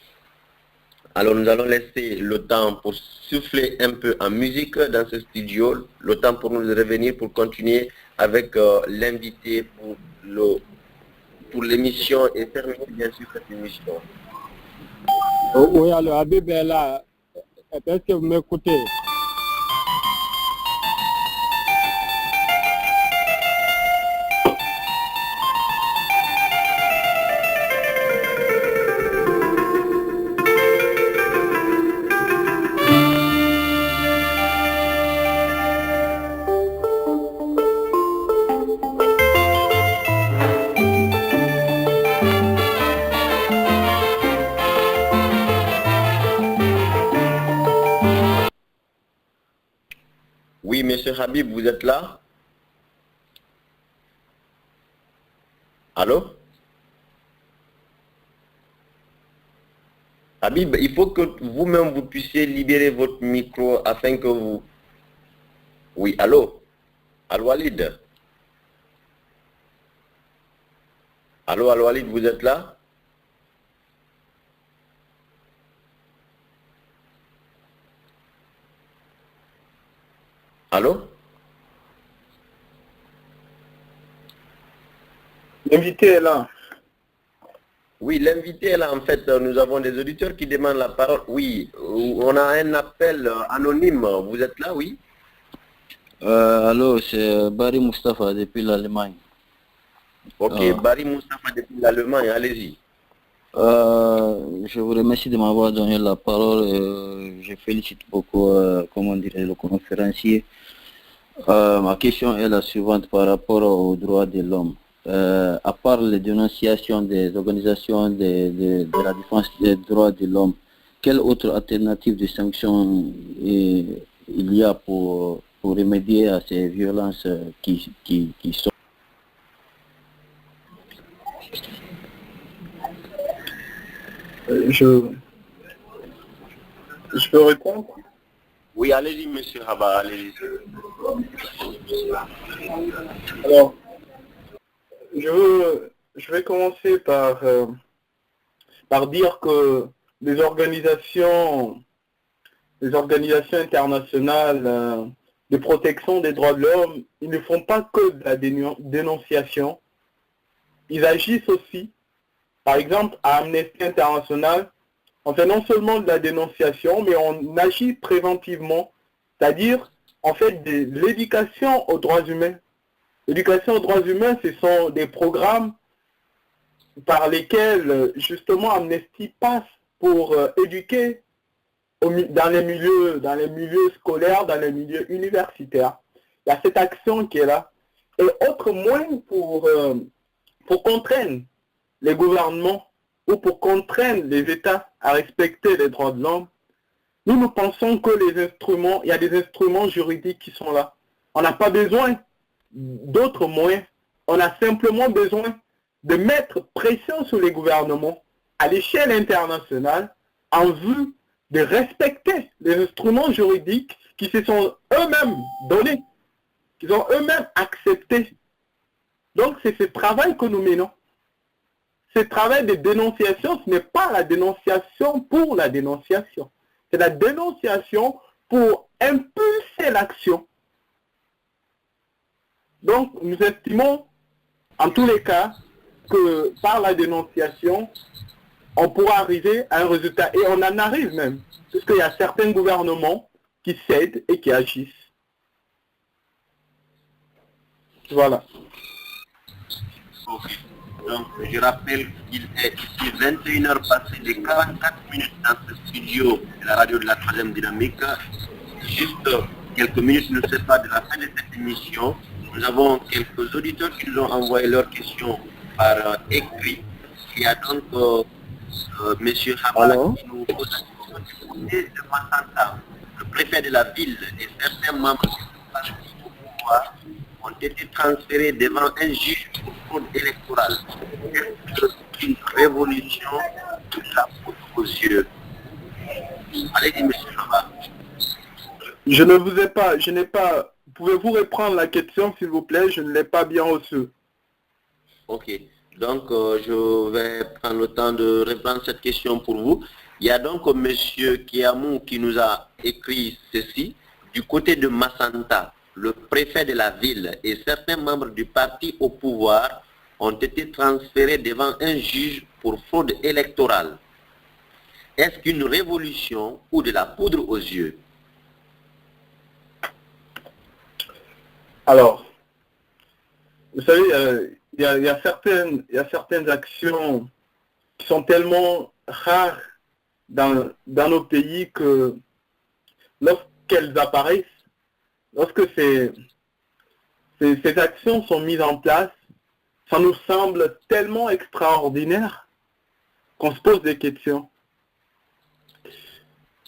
Alors nous allons laisser le temps pour souffler un peu en musique dans ce studio, le temps pour nous de revenir pour continuer avec l'invité pour l'émission et terminer bien sûr cette émission. Oui, alors Habib est là. Est-ce que vous m'écoutez? Oui, monsieur Habib, vous êtes là? Allô? Habib, il faut que vous-même vous puissiez libérer votre micro afin que vous... Oui, allô? Al-Walid? Allô, Al-Walid, vous êtes là? Allô? L'invité est là. Oui, l'invité est là. En fait, nous avons des auditeurs qui demandent la parole. Oui, on a un appel anonyme. Vous êtes là, oui? Allô, c'est Barry Mustafa depuis l'Allemagne. Ok, Barry Mustafa depuis l'Allemagne, allez-y. Je vous remercie de m'avoir donné la parole. Je félicite beaucoup, comment dirais, le conférencier. Ma question est la suivante par rapport aux droits de l'homme. À part les dénonciations des organisations de la défense des droits de l'homme, quelle autre alternative de sanctions il y a pour remédier à ces violences qui sont... Je peux répondre? Oui, allez-y, monsieur Haba, allez-y. Alors, je vais commencer par dire que les organisations internationales de protection des droits de l'homme, ils ne font pas que de la dénonciation, ils agissent aussi Par exemple, à Amnesty International, on fait non seulement de la dénonciation, mais on agit préventivement, c'est-à-dire on fait de l'éducation aux droits humains. L'éducation aux droits humains, ce sont des programmes par lesquels justement Amnesty passe pour éduquer dans les milieux scolaires, dans les milieux universitaires. Il y a cette action qui est là. Et autre moyen pour contraindre les gouvernements ou pour contraindre les États à respecter les droits de l'homme, nous pensons que il y a des instruments juridiques qui sont là. On n'a pas besoin d'autres moyens. On a simplement besoin de mettre pression sur les gouvernements à l'échelle internationale en vue de respecter les instruments juridiques qui se sont eux-mêmes donnés, qu'ils ont eux-mêmes acceptés. Donc c'est ce travail que nous menons. Ce travail de dénonciation, ce n'est pas la dénonciation pour la dénonciation. C'est la dénonciation pour impulser l'action. Donc nous estimons en tous les cas que par la dénonciation, on pourra arriver à un résultat. Et on en arrive même, puisqu'il y a certains gouvernements qui cèdent et qui agissent. Voilà. Okay. Donc, je rappelle qu'il est ici 21h passées de 44 minutes dans ce studio de la radio de la 3e dynamique. Juste quelques minutes ne sais pas de la fin de cette émission. Nous avons quelques auditeurs qui nous ont envoyé leurs questions par écrit. Il y a donc M. Haba qui nous pose la question du côté de Massanta. Le préfet de la ville et certains membres du parti au pouvoir ont été transférés devant un juge pour fraude électorale. C'est une révolution de la faute aux yeux. Allez-y, M. Haba. Je n'ai pas. Pouvez-vous reprendre la question, s'il vous plaît? Je ne l'ai pas bien reçue. Ok. Donc, je vais prendre le temps de reprendre cette question pour vous. Il y a donc M. Kiamou qui nous a écrit ceci. Du côté de Massanta, le préfet de la ville et certains membres du parti au pouvoir ont été transférés devant un juge pour fraude électorale. Est-ce qu'une révolution ou de la poudre aux yeux? Alors, vous savez, il y a certaines actions qui sont tellement rares dans nos pays que lorsqu'elles apparaissent, lorsque ces actions sont mises en place, ça nous semble tellement extraordinaire qu'on se pose des questions.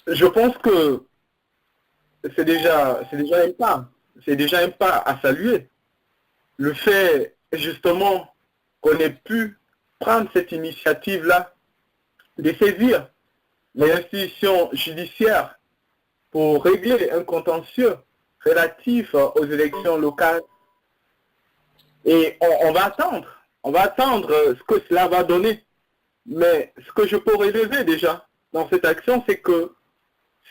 Je pense que c'est déjà un pas. C'est déjà un pas à saluer. Le fait, justement, qu'on ait pu prendre cette initiative-là, de saisir les institutions judiciaires pour régler un contentieux relatif aux élections locales. Et on va attendre ce que cela va donner. Mais ce que je peux relever déjà dans cette action, c'est que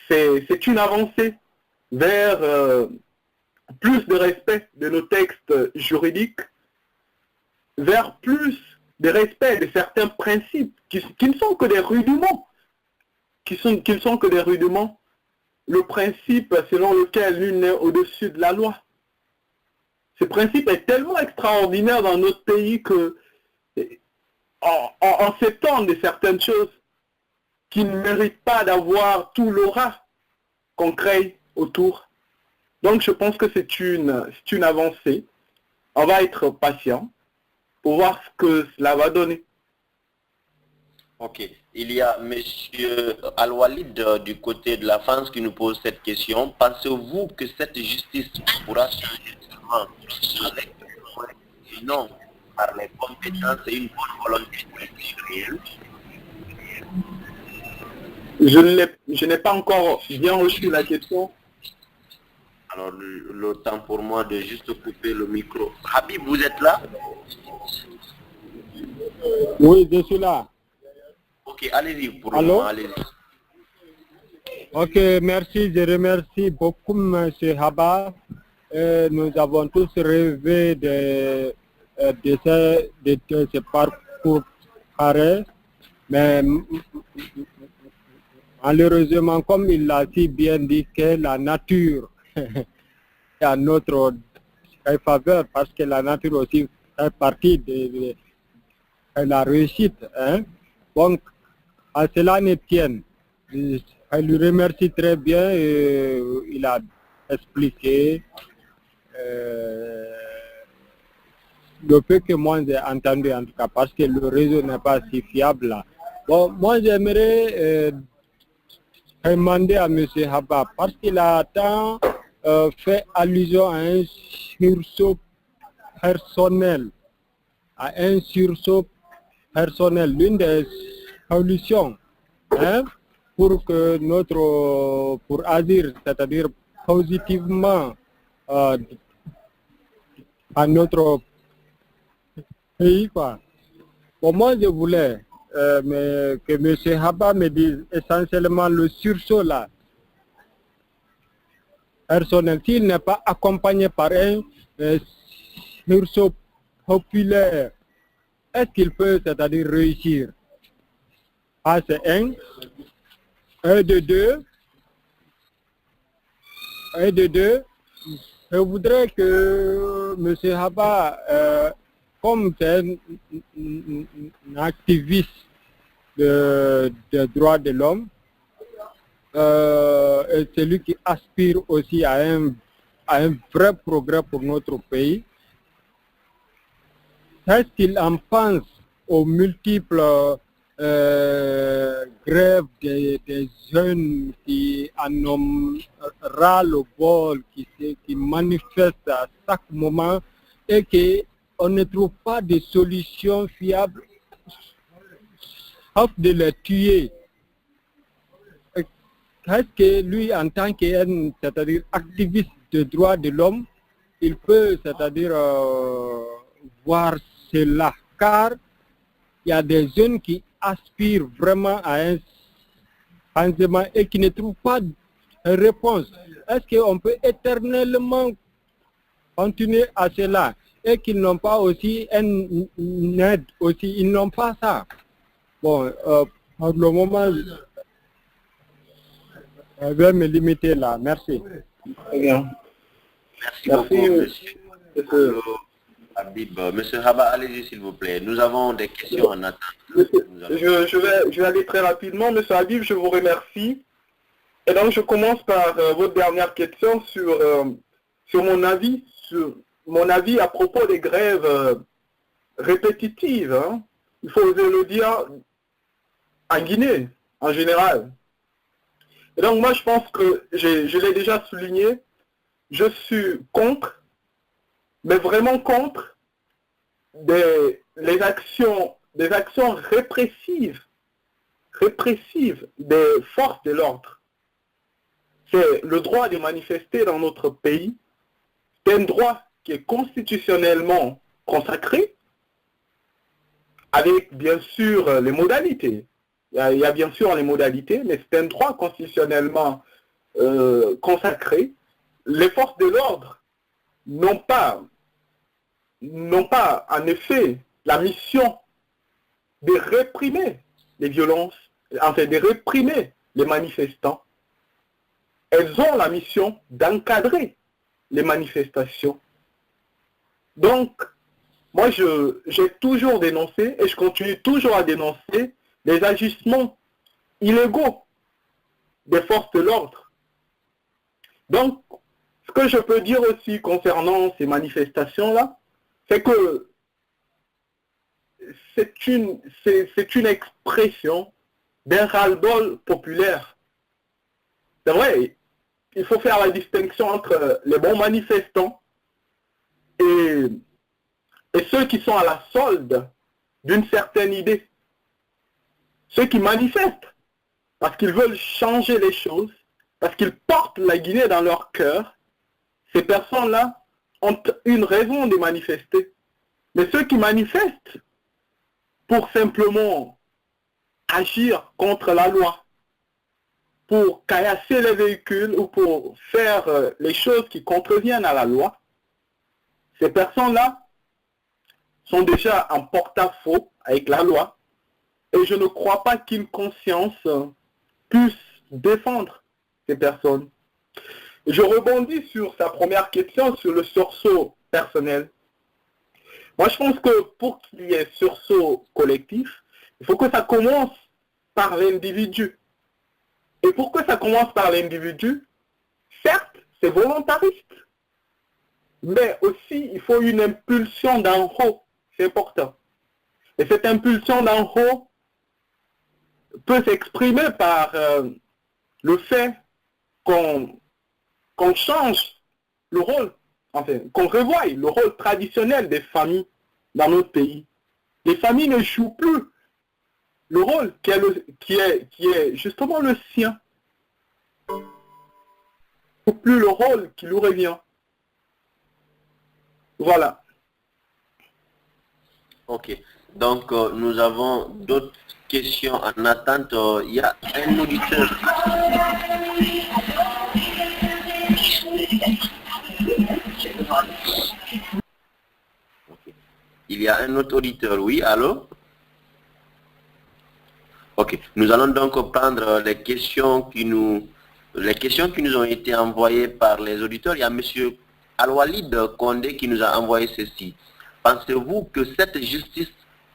c'est une avancée vers plus de respect de nos textes juridiques, vers plus de respect de certains principes qui ne sont que des rudiments, qui ne sont que des rudiments. Le principe selon lequel nul n'est au-dessus de la loi. Ce principe est tellement extraordinaire dans notre pays que on s'étonne de certaines choses qui ne méritent pas d'avoir tout l'aura qu'on crée autour. Donc je pense que c'est une avancée. On va être patient pour voir ce que cela va donner. Ok. Il y a M. Al-Walid du côté de la France qui nous pose cette question. Pensez-vous que cette justice pourra changer seulement avec le moyen et non par les compétences et une bonne volonté réelle? Je n'ai pas encore bien reçu la question. Alors, le temps pour moi de juste couper le micro. Habib, vous êtes là? Oui, je suis là. Ok, allez-y pour le moment, allez-y. Ok, merci, je remercie beaucoup M. Haba. Nous avons tous rêvé de ce parcours arrêt, mais malheureusement, comme il l'a si bien dit, que la nature est à notre faveur, parce que la nature aussi fait partie de la réussite. Hein. Donc, à cela ne tienne. Je lui remercie très bien. Il a expliqué le peu que moi j'ai entendu, en tout cas, parce que le réseau n'est pas si fiable là. Bon, moi j'aimerais demander à M. Haba, parce qu'il a tant fait allusion à un sursaut personnel, l'une des solutions, hein, pour que pour agir, c'est-à-dire positivement à notre pays, quoi. Bon, moi, je voulais que M. Haba me dise essentiellement le sursaut là, personnel, s'il n'est pas accompagné par un sursaut populaire, est-ce qu'il peut, c'est-à-dire réussir? Ah, c'est un de deux. Je voudrais que M. Haba, comme c'est un activiste des droits de l'homme, et celui qui aspire aussi à un vrai progrès pour notre pays, est-ce qu'il en pense aux multiples grèves des jeunes qui en ont ras le bol, qui manifestent à chaque moment et qu'on ne trouve pas de solution fiable sauf de les tuer? Est-ce que lui, en tant c'est-à-dire activiste de droits de l'homme, il peut, c'est-à-dire voir cela? Car il y a des jeunes qui aspirent vraiment à un changement et qui ne trouvent pas de réponse. Est-ce qu'on peut éternellement continuer à cela et qu'ils n'ont pas aussi une aide aussi? Ils n'ont pas ça. Bon, pour le moment, je vais me limiter là. Merci. Très bien. Merci beaucoup, monsieur Habib. Monsieur Haba, allez-y s'il vous plaît. Nous avons des questions en attente. Je vais aller très rapidement. Monsieur Habib, je vous remercie. Et donc, je commence par votre dernière question sur mon avis, à propos des grèves répétitives. Hein. Il faut oser le dire en Guinée, en général. Et donc, moi, je pense que je l'ai déjà souligné, je suis contre, mais vraiment contre des actions répressives des forces de l'ordre. C'est le droit de manifester dans notre pays, c'est un droit qui est constitutionnellement consacré, avec bien sûr les modalités. Il y a bien sûr les modalités, mais c'est un droit constitutionnellement consacré. Les forces de l'ordre n'ont pas en effet la mission de réprimer les violences, enfin de réprimer les manifestants. Elles ont la mission d'encadrer les manifestations. Donc, moi j'ai toujours dénoncé et je continue toujours à dénoncer les agissements illégaux des forces de l'ordre. Donc, ce que je peux dire aussi concernant ces manifestations-là, c'est que c'est une expression d'un ras-le-bol populaire. C'est vrai, il faut faire la distinction entre les bons manifestants et ceux qui sont à la solde d'une certaine idée. Ceux qui manifestent parce qu'ils veulent changer les choses, parce qu'ils portent la Guinée dans leur cœur, ces personnes-là ont une raison de manifester. Mais ceux qui manifestent pour simplement agir contre la loi, pour caillasser les véhicules ou pour faire les choses qui contreviennent à la loi, ces personnes-là sont déjà en porte-à-faux avec la loi Et je ne crois pas qu'une conscience puisse défendre ces personnes. Je rebondis sur sa première question, sur le sursaut personnel. Moi, je pense que pour qu'il y ait sursaut collectif, il faut que ça commence par l'individu. Et pour que ça commence par l'individu, certes, c'est volontariste. Mais aussi, il faut une impulsion d'en haut. C'est important. Et cette impulsion d'en haut peut s'exprimer par le fait qu'on change le rôle, enfin, qu'on revoie le rôle traditionnel des familles dans notre pays. Les familles ne jouent plus le rôle qui est justement le sien. Plus le rôle qui lui revient. Voilà. Ok. Donc, nous avons d'autres questions en attente. Il y a un auditeur. Okay. Il y a un autre auditeur, oui, allô? Ok. Nous allons donc prendre les questions qui nous ont été envoyées par les auditeurs. Il y a M. Al-Walid Kondé qui nous a envoyé ceci. Pensez-vous que cette justice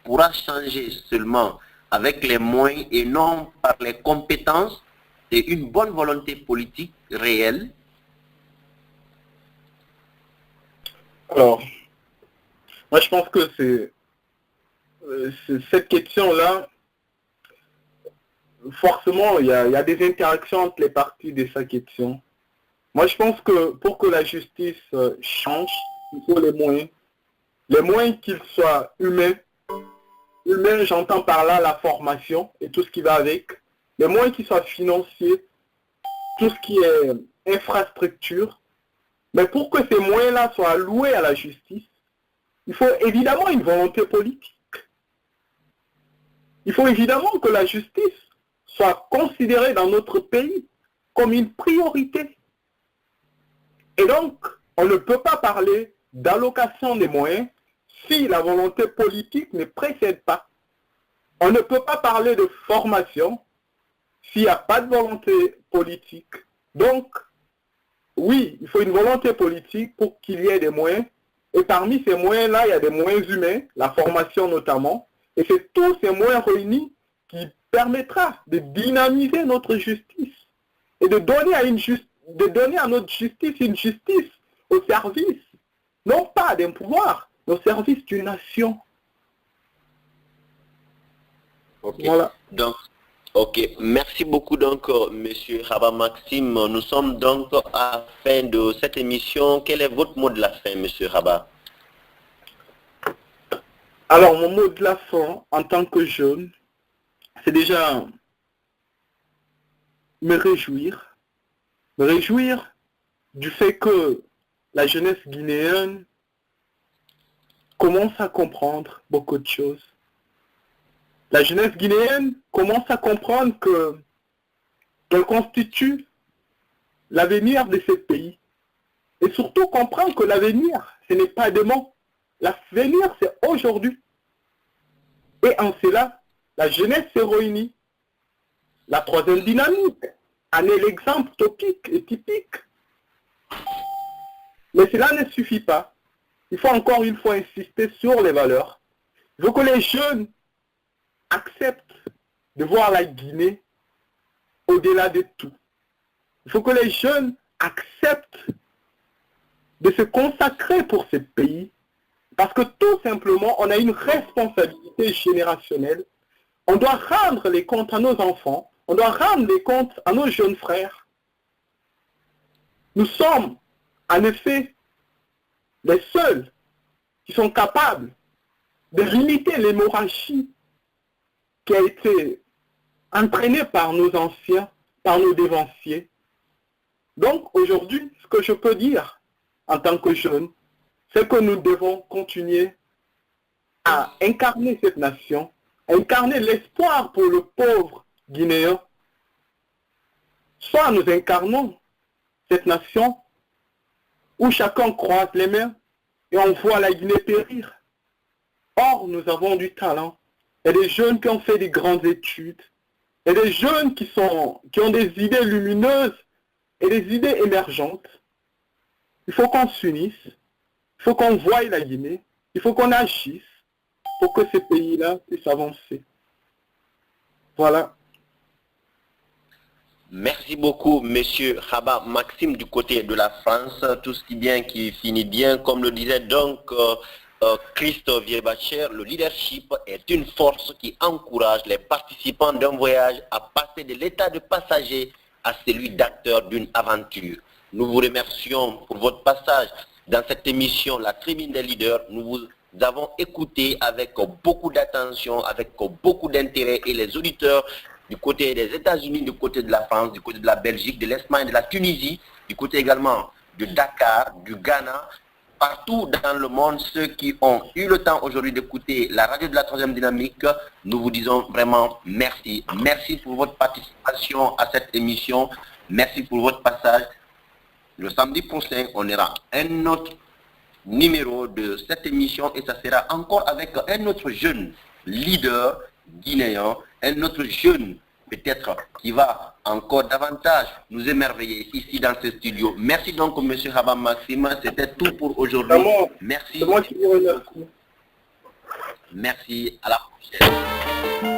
pourra changer seulement avec les moyens et non par les compétences et une bonne volonté politique réelle? Alors, moi je pense que c'est cette question-là, forcément, il y a des interactions entre les parties de sa question. Moi, je pense que pour que la justice change, il faut les moyens. Les moyens qu'ils soient humains. Humains, j'entends par là la formation et tout ce qui va avec. Les moyens qui soient financiers, tout ce qui est infrastructure. Mais pour que ces moyens-là soient alloués à la justice, il faut évidemment une volonté politique. Il faut évidemment que la justice soit considérée dans notre pays comme une priorité. Et donc, on ne peut pas parler d'allocation des moyens si la volonté politique ne précède pas. On ne peut pas parler de formation s'il n'y a pas de volonté politique. Donc, oui, il faut une volonté politique pour qu'il y ait des moyens. Et parmi ces moyens-là, il y a des moyens humains, la formation notamment. Et c'est tous ces moyens réunis qui permettra de dynamiser notre justice et de donner à notre justice une justice au service, non pas d'un pouvoir, mais au service d'une nation. Ok. Voilà. Donc, ok. Merci beaucoup donc, Monsieur Haba Maxime. Nous sommes donc à la fin de cette émission. Quel est votre mot de la fin, Monsieur Haba? Alors, mon mot de la fin, en tant que jeune, c'est déjà me réjouir du fait que la jeunesse guinéenne commence à comprendre beaucoup de choses. La jeunesse guinéenne commence à comprendre qu'elle constitue l'avenir de ce pays. Et surtout comprendre que l'avenir, ce n'est pas demain. L'avenir, c'est aujourd'hui. Et en cela, la jeunesse s'est réunie. La troisième dynamique en est l'exemple topique et typique. Mais cela ne suffit pas. Il faut encore une fois insister sur les valeurs. Il faut que les jeunes acceptent de voir la Guinée au-delà de tout. Il faut que les jeunes acceptent de se consacrer pour ce pays. Parce que tout simplement, on a une responsabilité générationnelle. On doit rendre les comptes à nos enfants. On doit rendre les comptes à nos jeunes frères. Nous sommes, en effet, les seuls qui sont capables de limiter l'hémorragie qui a été entraînée par nos anciens, par nos dévanciers. Donc, aujourd'hui, ce que je peux dire en tant que jeune, c'est que nous devons continuer à incarner cette nation, incarner l'espoir pour le pauvre Guinéen. Soit nous incarnons cette nation où chacun croise les mains et on voit la Guinée périr. Or, nous avons du talent, et des jeunes qui ont fait des grandes études, et des jeunes qui ont des idées lumineuses et des idées émergentes. Il faut qu'on s'unisse, il faut qu'on voie la Guinée, il faut qu'on agisse pour que ces pays-là puissent avancer. Voilà. Merci beaucoup, Monsieur Haba Maxime, du côté de la France. Tout ce qui bien qui finit bien, comme le disait donc Christophe Vierbacher, le leadership est une force qui encourage les participants d'un voyage à passer de l'état de passager à celui d'acteur d'une aventure. Nous vous remercions pour votre passage dans cette émission, la Tribune des leaders. Nous vous avons écouté avec beaucoup d'attention, avec beaucoup d'intérêt, et les auditeurs du côté des États-Unis, du côté de la France, du côté de la Belgique, de l'Espagne, de la Tunisie, du côté également de Dakar, du Ghana, partout dans le monde, ceux qui ont eu le temps aujourd'hui d'écouter la radio de la troisième dynamique, nous vous disons vraiment merci. Merci pour votre participation à cette émission. Merci pour votre passage. Le samedi prochain, on aura un autre numéro de cette émission et ça sera encore avec un autre jeune leader guinéen, un autre jeune peut-être qui va encore davantage nous émerveiller ici dans ce studio. Merci donc M. Haba Maxime, c'était tout pour aujourd'hui. Merci. C'est moi qui vous remercie. Merci, à la prochaine.